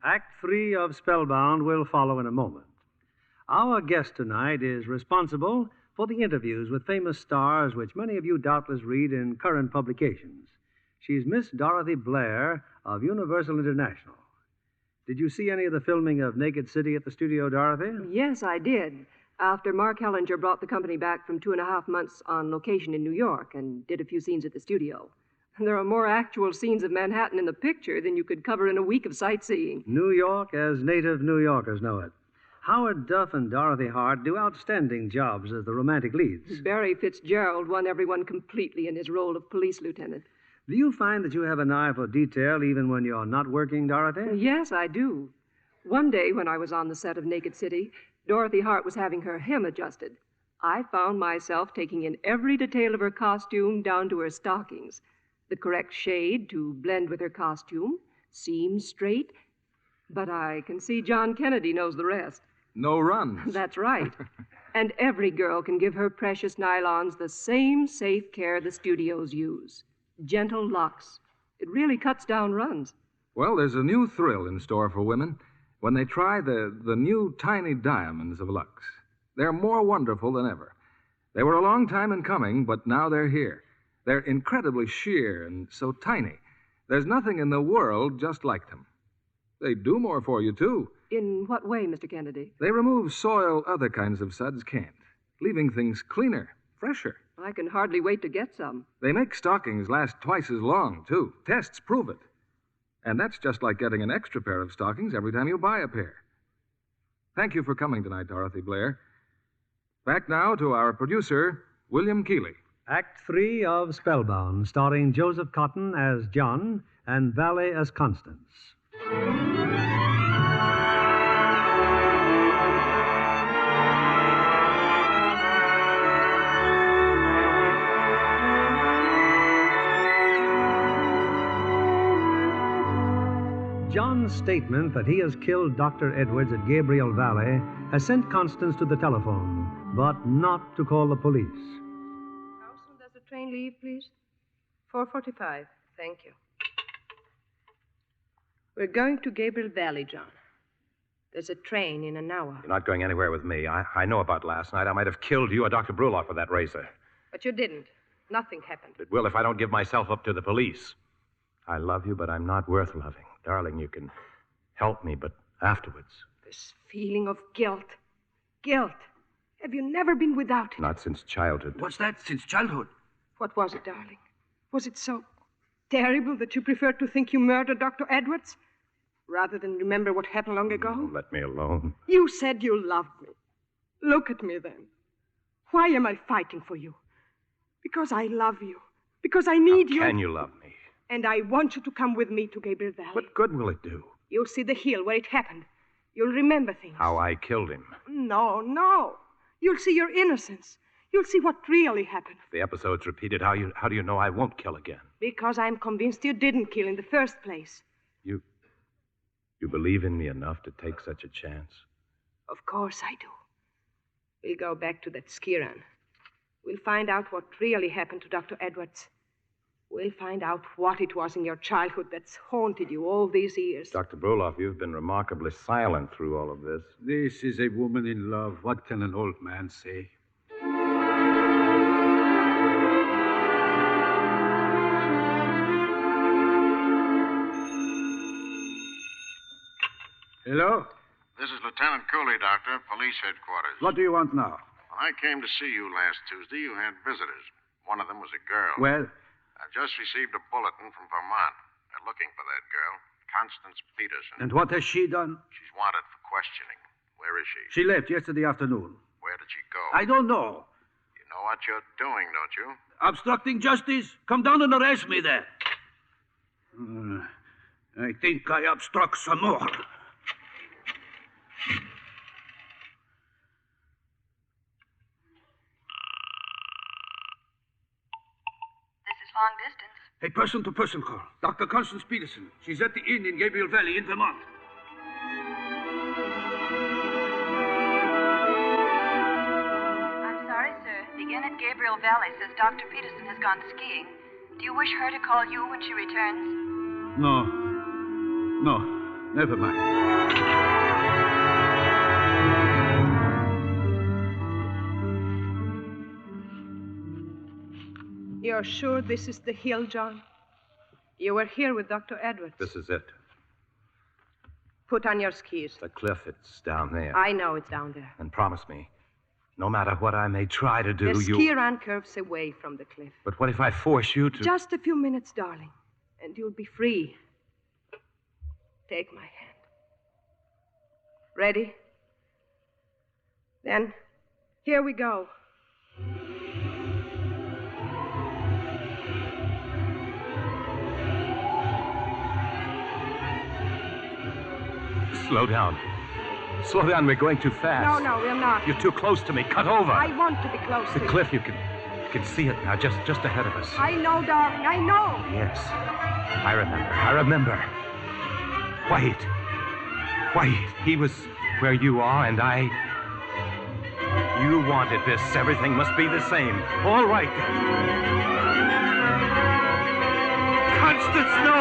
S2: Act 3 of Spellbound will follow in a moment. Our guest tonight is responsible for the interviews with famous stars which many of you doubtless read in current publications. She's Miss Dorothy Blair of Universal International. Did you see any of the filming of Naked City at the studio, Dorothy?
S11: Yes, I did. After Mark Hellinger brought the company back from 2.5 months on location in New York and did a few scenes at the studio. There are more actual scenes of Manhattan in the picture than you could cover in a week of sightseeing.
S2: New York as native New Yorkers know it. Howard Duff and Dorothy Hart do outstanding jobs as the romantic leads.
S11: Barry Fitzgerald won everyone completely in his role of police lieutenant.
S2: Do you find that you have an eye for detail even when you're not working, Dorothy?
S11: Yes, I do. One day when I was on the set of Naked City, Dorothy Hart was having her hem adjusted. I found myself taking in every detail of her costume down to her stockings. The correct shade to blend with her costume, seams straight. But I can see John Kennedy knows the rest.
S1: No runs.
S11: That's right. And every girl can give her precious nylons the same safe care the studios use. Gentle Lux. It really cuts down runs.
S1: Well, there's a new thrill in store for women when they try the new tiny diamonds of Lux. They're more wonderful than ever. They were a long time in coming, but now they're here. They're incredibly sheer and so tiny. There's nothing in the world just like them. They do more for you, too.
S11: In what way, Mr. Kennedy?
S1: They remove soil other kinds of suds can't, leaving things cleaner, fresher.
S11: I can hardly wait to get some.
S1: They make stockings last twice as long, too. Tests prove it. And that's just like getting an extra pair of stockings every time you buy a pair. Thank you for coming tonight, Dorothy Blair. Back now to our producer, William Keeley.
S2: Act 3 of Spellbound, starring Joseph Cotton as John and Valley as Constance. John's statement that he has killed Dr. Edwards at Gabriel Valley has sent Constance to the telephone, but not to call the police.
S4: How soon does the train leave, please? 4:45. Thank you. We're going to Gabriel Valley, John. There's a train in an hour.
S6: You're not going anywhere with me. I know about last night. I might have killed you or Dr. Bruloff with that razor.
S4: But you didn't. Nothing happened.
S6: It will if I don't give myself up to the police. I love you, but I'm not worth loving. Darling, you can help me, but afterwards.
S4: This feeling of guilt. Guilt. Have you never been without it?
S6: Not since childhood.
S13: What's that? Since childhood?
S4: What was it, darling? Was it so terrible that you preferred to think you murdered Dr. Edwards rather than remember what happened long ago?
S6: Let me alone.
S4: You said you loved me. Look at me then. Why am I fighting for you? Because I love you. Because I need you.
S6: How can you love me?
S4: And I want you to come with me to Gabriel Valley.
S6: What good will it do?
S4: You'll see the hill where it happened. You'll remember things.
S6: How I killed him.
S4: No. You'll see your innocence. You'll see what really happened.
S6: If the episode's repeated, how do you know I won't kill again?
S4: Because I'm convinced you didn't kill in the first place.
S6: You believe in me enough to take such a chance?
S4: Of course I do. We'll go back to that ski run. We'll find out what really happened to Dr. Edwards. We'll find out what it was in your childhood that's haunted you all these years.
S6: Dr. Broloff, you've been remarkably silent through all of this.
S7: This is a woman in love. What can an old man say? Hello?
S12: This is Lieutenant Cooley, Doctor, police headquarters.
S7: What do you want now?
S12: When I came to see you last Tuesday, you had visitors. One of them was a girl.
S7: Well?
S12: I've just received a bulletin from Vermont. They're looking for that girl, Constance Peterson.
S7: And what has she done?
S12: She's wanted for questioning. Where is she?
S7: She left yesterday afternoon.
S12: Where did she go?
S7: I don't know.
S12: You know what you're doing, don't you?
S13: Obstructing justice? Come down and arrest me there. I think I obstruct some more.
S10: Long distance.
S13: A person-to-person call. Dr. Constance Peterson. She's at the inn in Gabriel Valley in Vermont.
S10: I'm sorry, sir. The inn at Gabriel Valley says Dr. Peterson has gone skiing. Do you wish her to call you when she returns?
S13: No, never mind.
S4: You're sure this is the hill, John? You were here with Dr. Edwards.
S6: This is it.
S4: Put on your skis.
S6: The cliff, it's down there.
S4: I know it's down there.
S6: And promise me, no matter what I may try to do,
S4: the ski run curves away from the cliff.
S6: But what if I force you to...
S4: Just a few minutes, darling, and you'll be free. Take my hand. Ready? Then, here we go.
S6: Slow down. Slow down. We're going too fast.
S4: No, we're not.
S6: You're too close to me. Cut over.
S4: I want to be close to
S6: the
S4: you.
S6: cliff, you can see it now, just ahead of us.
S4: I know, darling. I know.
S6: Yes. I remember. White. He was where you are, and I... You wanted this. Everything must be the same. All right. Constance, no!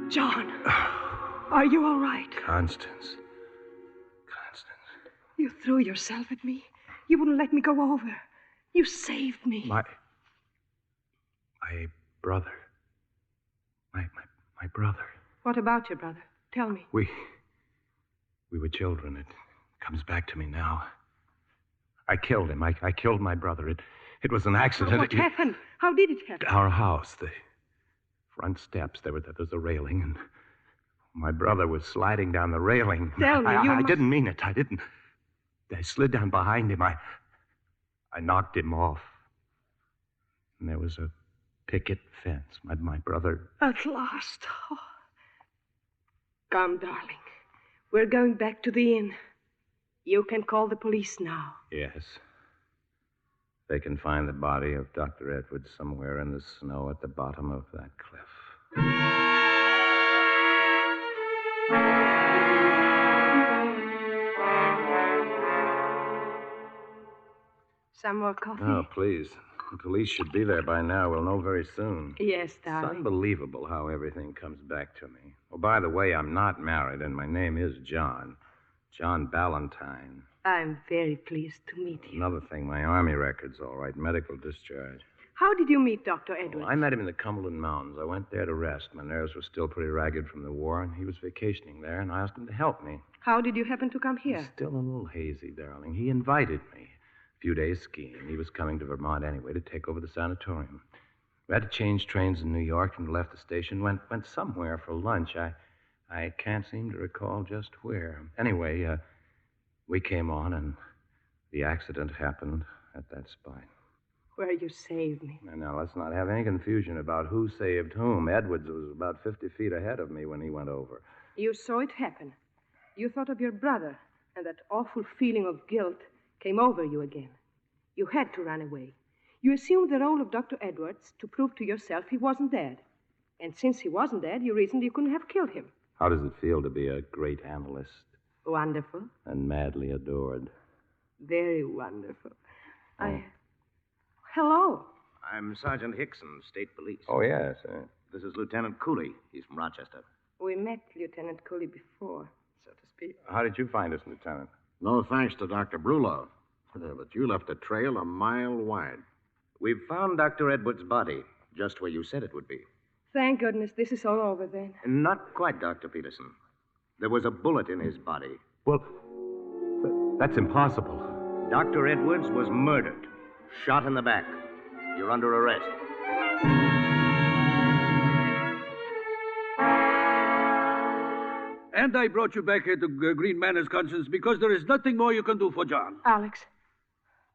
S4: John, are you all right?
S6: Constance.
S4: You threw yourself at me. You wouldn't let me go over. You saved me.
S6: My brother. My brother.
S4: What about your brother? Tell me.
S6: We were children. It comes back to me now. I killed him. I killed my brother. It was an accident.
S4: What happened? How did it happen?
S6: Our house, the front steps, there was a railing, and my brother was sliding down the railing.
S4: Tell me,
S6: I didn't mean it. I slid down behind him. I knocked him off. And there was a picket fence. My brother...
S4: At last. Oh. Come, darling. We're going back to the inn. You can call the police now.
S6: Yes. They can find the body of Dr. Edwards somewhere in the snow at the bottom of that cliff.
S4: Some more coffee?
S6: Oh, please. The police should be there by now. We'll know very soon.
S4: Yes,
S6: It's
S4: darling.
S6: unbelievable how everything comes back to me. Oh, by the way, I'm not married, and my name is John. John Ballantyne.
S4: I'm very pleased to meet you.
S6: Another thing, my Army record's all right. Medical discharge.
S4: How did you meet Dr. Edwards?
S6: Well, I met him in the Cumberland Mountains. I went there to rest. My nerves were still pretty ragged from the war, and he was vacationing there, and I asked him to help me.
S4: How did you happen to come here?
S6: I'm still a little hazy, darling. He invited me. A few days skiing. He was coming to Vermont anyway to take over the sanatorium. We had to change trains in New York and left the station. Went somewhere for lunch. I can't seem to recall just where. Anyway, we came on, and The accident happened at that spot.
S4: Where you saved me.
S6: Now, let's not have any confusion about who saved whom. Edwards was about 50 feet ahead of me when he went over.
S4: You saw it happen. You thought of your brother, and that awful feeling of guilt came over you again. You had to run away. You assumed the role of Dr. Edwards to prove to yourself he wasn't dead. And since he wasn't dead, you reasoned you couldn't have killed him.
S6: How does it feel to be a great analyst?
S4: Wonderful.
S6: And madly adored.
S4: Very wonderful. Hello.
S14: I'm Sergeant Hickson, State Police.
S6: Oh, yes.
S14: This is Lieutenant Cooley. He's from Rochester.
S4: We met Lieutenant Cooley before, so to speak.
S6: How did you find us, Lieutenant?
S12: No thanks to Dr. Brulov. But you left a trail a mile wide.
S14: We've found Dr. Edwards' body, just where you said it would be.
S4: Thank goodness this is all over then.
S14: Not quite, Dr. Peterson. There was a bullet in his body.
S6: Well, that's impossible.
S14: Dr. Edwards was murdered. Shot in the back. You're under arrest.
S13: And I brought you back here to Green Manor's, Constance, because there is nothing more you can do for John.
S4: Alex,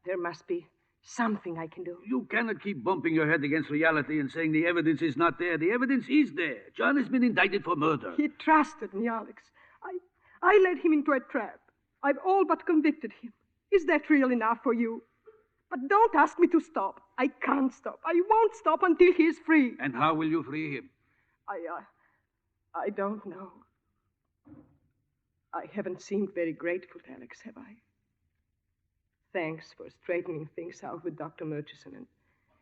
S4: there must be something I can do.
S13: You cannot keep bumping your head against reality and saying the evidence is not there. The evidence is there. John has been indicted for murder.
S4: He trusted me, Alex. I led him into a trap. I've all but convicted him. Is that real enough for you? But don't ask me to stop. I can't stop. I won't stop until he is free.
S13: And how will you free him?
S4: I don't know. I haven't seemed very grateful to Alex, have I? Thanks for straightening things out with Dr. Murchison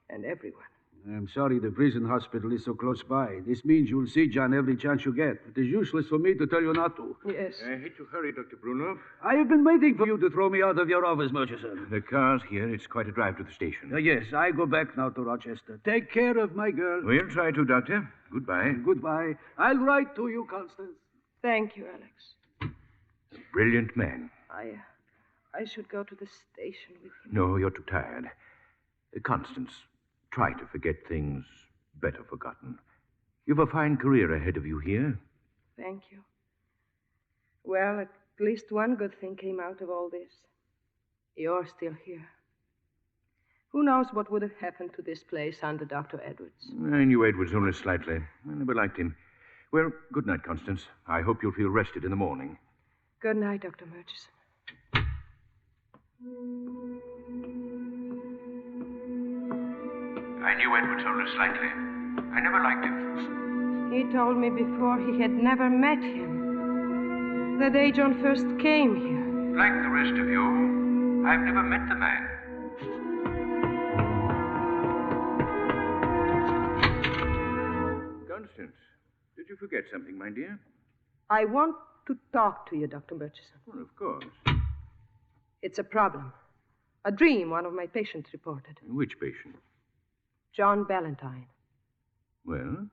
S4: and everyone.
S13: I'm sorry the prison hospital is so close by. This means you'll see John every chance you get. It is useless for me to tell you not to.
S4: Yes.
S3: I hate to hurry, Dr. Brunov.
S13: I have been waiting for you to throw me out of your office, Murchison.
S3: The car's here. It's quite a drive to the station.
S13: Yes, I go back now to Rochester. Take care of my girl.
S3: We'll try to, Doctor. Goodbye.
S13: Goodbye. I'll write to you, Constance.
S4: Thank you, Alex.
S3: A brilliant man.
S4: I should go to the station with him.
S3: No, you're too tired. Constance, try to forget things better forgotten. You've a fine career ahead of you here.
S4: Thank you. Well, at least one good thing came out of all this. You're still here. Who knows what would have happened to this place under Dr. Edwards?
S3: I knew Edwards only slightly. I never liked him. Well, good night, Constance. I hope you'll feel rested in the morning.
S4: Good night, Dr. Murchison.
S3: I knew Edwards only slightly. I never liked him.
S4: He told me before he had never met him. The day John first came here.
S3: Like the rest of you, I've never met the man. Constance, did you forget something, my dear?
S4: I want to talk to you, Dr. Murchison.
S3: Well, of course.
S4: It's a problem. A dream one of my patients reported.
S3: Which patient?
S4: John Ballantyne.
S3: Well?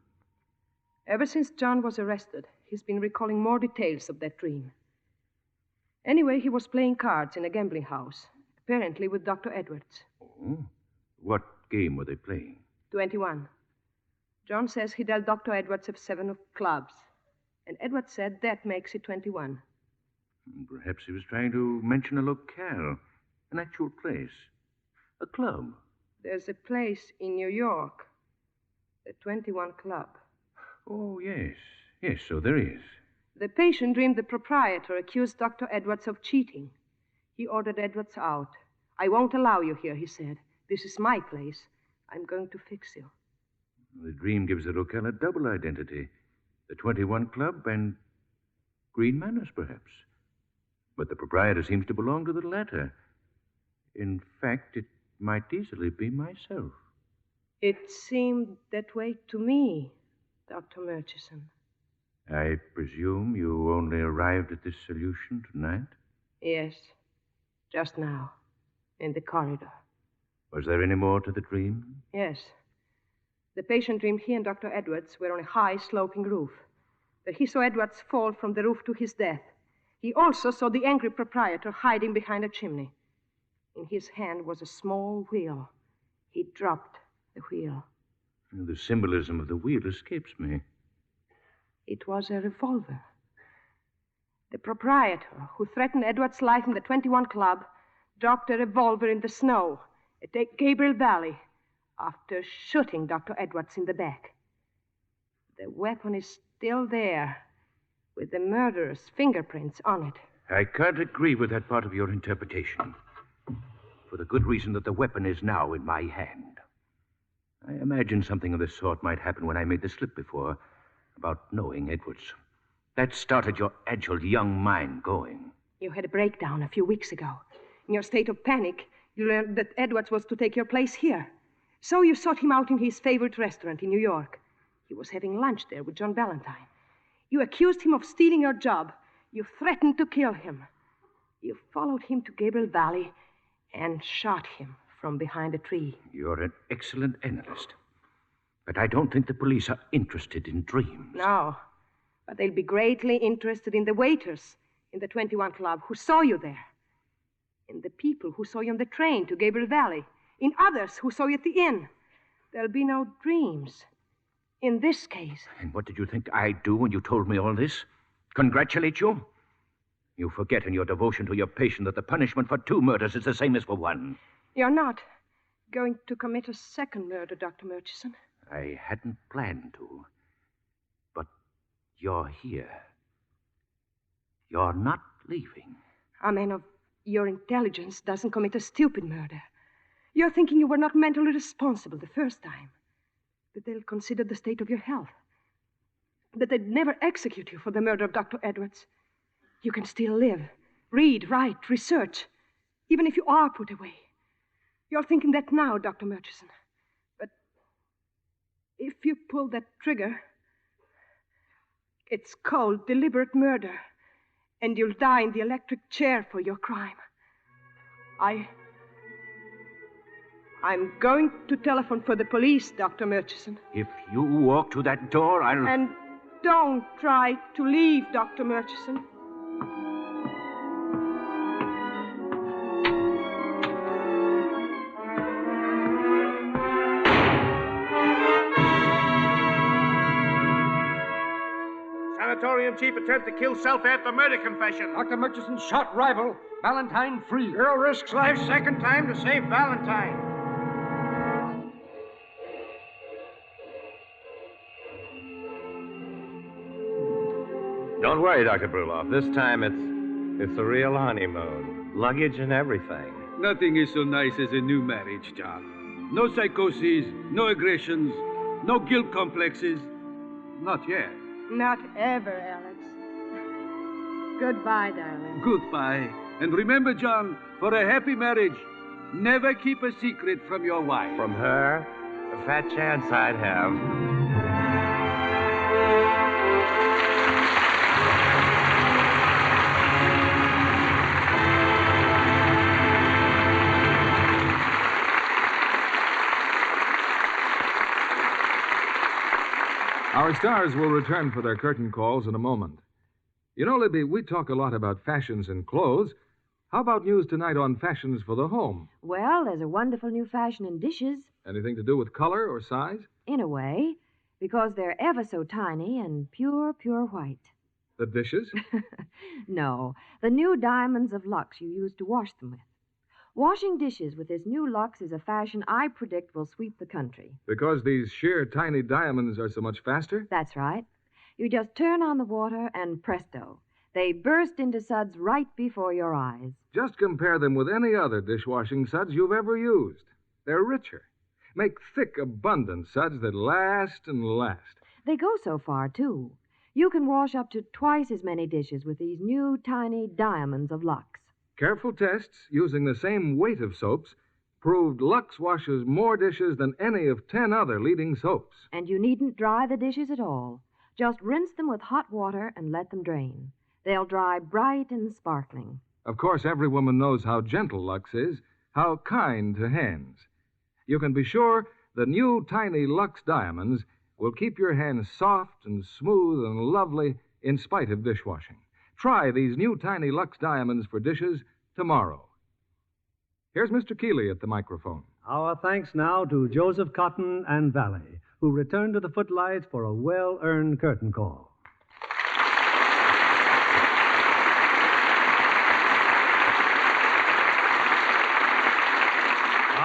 S4: Ever since John was arrested, he's been recalling more details of that dream. Anyway, he was playing cards in a gambling house, apparently with Dr. Edwards.
S3: Oh? What game were they playing?
S4: 21. John says he dealt Dr. Edwards a 7 of clubs, and Edwards said that makes it 21.
S3: Perhaps he was trying to mention a locale, an actual place, a club.
S4: There's a place in New York, the 21 Club.
S3: Oh, yes. Yes, so there is.
S4: The patient dreamed the proprietor accused Dr. Edwards of cheating. He ordered Edwards out. I won't allow you here, he said. This is my place. I'm going to fix you.
S3: The dream gives the locale a double identity. The 21 Club and Green Manors, perhaps. But the proprietor seems to belong to the latter. In fact, it might easily be myself.
S4: It seemed that way to me, Dr. Murchison.
S3: I presume you only arrived at this solution tonight?
S4: Yes, just now, in the corridor.
S3: Was there any more to the dream?
S4: Yes. The patient dreamed he and Dr. Edwards were on a high, sloping roof, that he saw Edwards fall from the roof to his death. He also saw the angry proprietor hiding behind a chimney. In his hand was a small wheel. He dropped the wheel.
S3: The symbolism of the wheel escapes me.
S4: It was a revolver. The proprietor, who threatened Edwards' life in the 21 Club, dropped a revolver in the snow at Gabriel Valley after shooting Dr. Edwards in the back. The weapon is still there, with the murderer's fingerprints on it.
S3: I can't agree with that part of your interpretation, for the good reason that the weapon is now in my hand. I imagined something of this sort might happen when I made the slip before about knowing Edwards. That started your agile young mind going.
S4: You had a breakdown a few weeks ago. In your state of panic, you learned that Edwards was to take your place here. So you sought him out in his favorite restaurant in New York. He was having lunch there with John Valentine. You accused him of stealing your job. You threatened to kill him. You followed him to Gabriel Valley and shot him from behind a tree.
S3: You're an excellent analyst. But I don't think the police are interested in dreams.
S4: No, but they'll be greatly interested in the waiters in the 21 Club who saw you there, in the people who saw you on the train to Gabriel Valley, in others who saw you at the inn. There'll be no dreams in this case.
S3: And what did you think I'd do when you told me all this? Congratulate you? You forget in your devotion to your patient that the punishment for 2 murders is the same as for 1.
S4: You're not going to commit a second murder, Dr. Murchison.
S3: I hadn't planned to. But you're here. You're not leaving.
S4: A man of your intelligence doesn't commit a stupid murder. You're thinking you were not mentally responsible the first time. That they'll consider the state of your health. That they'd never execute you for the murder of Dr. Edwards. You can still live, read, write, research, even if you are put away. You're thinking that now, Dr. Murchison. But if you pull that trigger, it's called deliberate murder, and you'll die in the electric chair for your crime. I'm going to telephone for the police, Dr. Murchison.
S3: If you walk to that door, I'll...
S4: And don't try to leave, Dr. Murchison.
S12: Sanatorium chief attempts to kill self after murder confession.
S15: Dr. Murchison shot rival. Valentine free. Girl risks life second time to save Valentine.
S6: Don't worry, Dr. Bruloff. This time it's a real honeymoon. Luggage and everything.
S13: Nothing is so nice as a new marriage, John. No psychoses, no aggressions, no guilt complexes. Not yet.
S4: Not ever, Alex. Goodbye, darling.
S13: Goodbye. And remember, John, for a happy marriage, never keep a secret from your wife.
S6: From her? A fat chance I'd have.
S1: Our stars will return for their curtain calls in a moment. You know, Libby, we talk a lot about fashions in clothes. How about news tonight on fashions for the home?
S11: Well, there's a wonderful new fashion in dishes.
S1: Anything to do with color or size?
S11: In a way, because they're ever so tiny and pure white.
S1: The dishes?
S11: No, the new diamonds of Lux you use to wash them with. Washing dishes with this new Lux is a fashion I predict will sweep the country.
S1: Because these sheer tiny diamonds are so much faster?
S11: That's right. You just turn on the water and presto, they burst into suds right before your eyes.
S1: Just compare them with any other dishwashing suds you've ever used. They're richer. Make thick, abundant suds that last and last.
S11: They go so far, too. You can wash up to twice as many dishes with these new tiny diamonds of Lux.
S1: Careful tests using the same weight of soaps proved Lux washes more dishes than any of 10 other leading soaps.
S11: And you needn't dry the dishes at all. Just rinse them with hot water and let them drain. They'll dry bright and sparkling.
S1: Of course, every woman knows how gentle Lux is, how kind to hands. You can be sure the new tiny Lux diamonds will keep your hands soft and smooth and lovely in spite of dishwashing. Try these new tiny Lux diamonds for dishes tomorrow. Here's Mr. Keeley at the microphone.
S2: Our thanks now to Joseph Cotton and Valley, who returned to the footlights for a well-earned curtain call.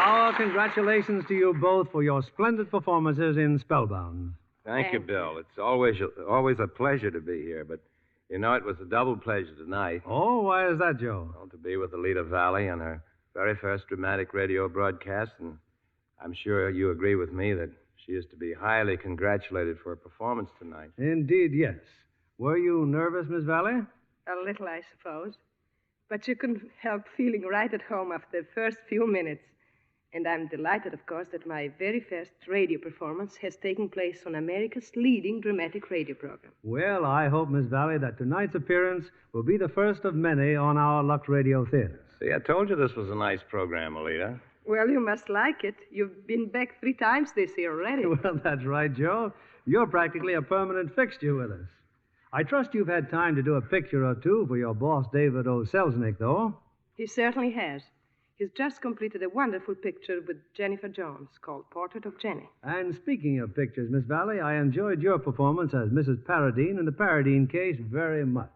S2: Our congratulations to you both for your splendid performances in Spellbound.
S6: Thank you, Bill. It's always a pleasure to be here, but you know it was a double pleasure tonight.
S2: Oh, why is that, Joe?
S6: Well, to be with Alida Valli on her very first dramatic radio broadcast, and I'm sure you agree with me that she is to be highly congratulated for her performance tonight.
S2: Indeed, yes. Were you nervous, Miss Valli?
S4: A little, I suppose. But you couldn't help feeling right at home after the first few minutes. And I'm delighted, of course, that my very first radio performance has taken place on America's leading dramatic radio program.
S2: Well, I hope, Miss Valli, that tonight's appearance will be the first of many on our Lux Radio Theater.
S6: See, I told you this was a nice program, Alida.
S4: Well, you must like it. You've been back 3 times this year already.
S2: Well, that's right, Joe. You're practically a permanent fixture with us. I trust you've had time to do a picture or two for your boss, David O. Selznick, though.
S4: He certainly has. He's just completed a wonderful picture with Jennifer Jones called Portrait of Jenny.
S2: And speaking of pictures, Miss Valli, I enjoyed your performance as Mrs. Paradine in the Paradine case very much.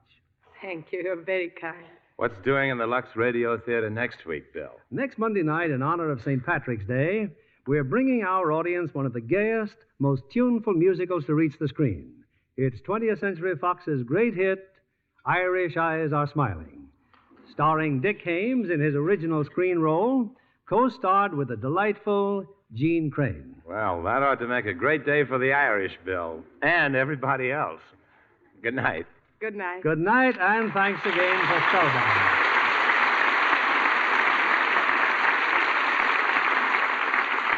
S4: Thank you. You're very kind.
S6: What's doing in the Lux Radio Theater next week, Bill?
S2: Next Monday night, in honor of St. Patrick's Day, we're bringing our audience one of the gayest, most tuneful musicals to reach the screen. It's 20th Century Fox's great hit, Irish Eyes Are Smiling. Starring Dick Haymes in his original screen role, co-starred with the delightful Jean Crane.
S6: Well, that ought to make a great day for the Irish, Bill, and everybody else. Good night.
S4: Good night.
S2: Good night, and thanks again for Spellbound.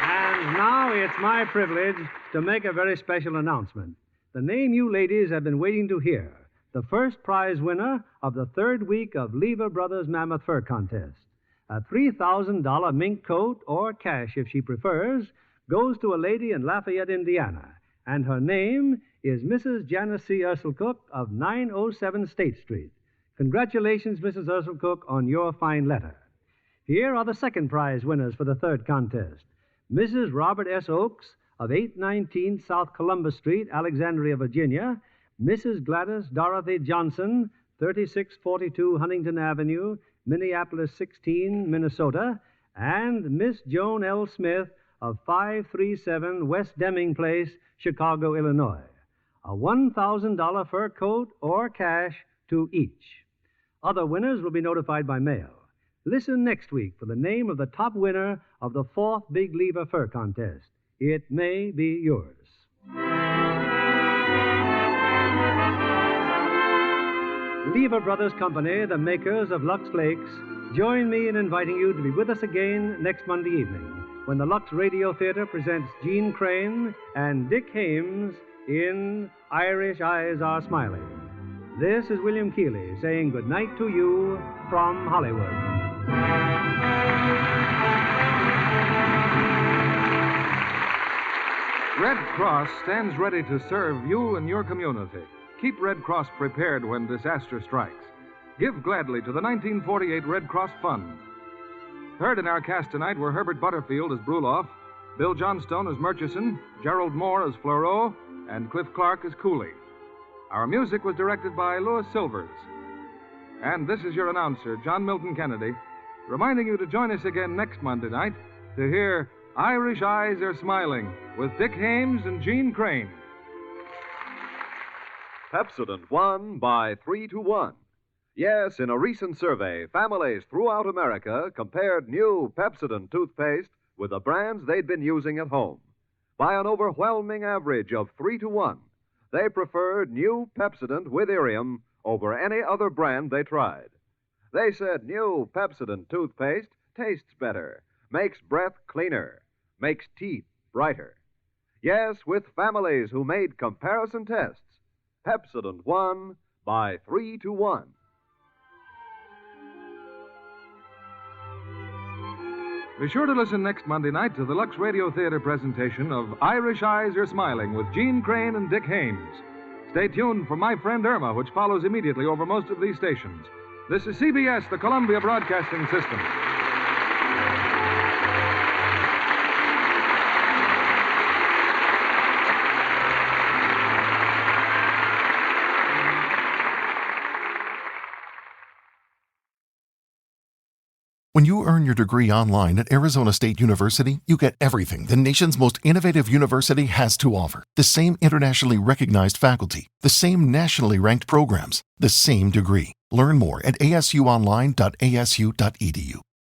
S2: And now it's my privilege to make a very special announcement. The name you ladies have been waiting to hear. The first prize winner of the 3rd week of Lever Brothers Mammoth Fur Contest. A $3,000 mink coat, or cash if she prefers, goes to a lady in Lafayette, Indiana. And her name is Mrs. Janice C. Urselcook of 907 State Street. Congratulations, Mrs. Urselcook, on your fine letter. Here are the second prize winners for the 3rd contest. Mrs. Robert S. Oakes of 819 South Columbus Street, Alexandria, Virginia. Mrs. Gladys Dorothy Johnson, 3642 Huntington Avenue, Minneapolis 16, Minnesota. And Miss Joan L. Smith of 537 West Deming Place, Chicago, Illinois. A $1,000 fur coat or cash to each. Other winners will be notified by mail. Listen next week for the name of the top winner of the 4th Big Lever Fur Contest. It may be yours. Lever Brothers Company, the makers of Lux Flakes, join me in inviting you to be with us again next Monday evening when the Lux Radio Theater presents Jean Crane and Dick Haymes in Irish Eyes Are Smiling. This is William Keeley saying good night to you from Hollywood.
S1: Red Cross stands ready to serve you and your community. Keep Red Cross prepared when disaster strikes. Give gladly to the 1948 Red Cross Fund. Heard in our cast tonight were Herbert Butterfield as Bruloff, Bill Johnstone as Murchison, Gerald Moore as Fleurot, and Cliff Clark as Cooley. Our music was directed by Louis Silvers. And this is your announcer, John Milton Kennedy, reminding you to join us again next Monday night to hear Irish Eyes Are Smiling with Dick Haymes and Jean Crane.
S16: Pepsodent won by 3-1. Yes, in a recent survey, families throughout America compared new Pepsodent toothpaste with the brands they'd been using at home. By an overwhelming average of 3-1, they preferred new Pepsodent with Irium over any other brand they tried. They said new Pepsodent toothpaste tastes better, makes breath cleaner, makes teeth brighter. Yes, with families who made comparison tests, Pepsodent won by 3-1.
S1: Be sure to listen next Monday night to the Lux Radio Theater presentation of Irish Eyes Are Smiling with Jean Crane and Dick Haymes. Stay tuned for My Friend Irma, which follows immediately over most of these stations. This is CBS, the Columbia Broadcasting System.
S17: When you earn your degree online at Arizona State University, you get everything the nation's most innovative university has to offer. The same internationally recognized faculty, the same nationally ranked programs, the same degree. Learn more at asuonline.asu.edu.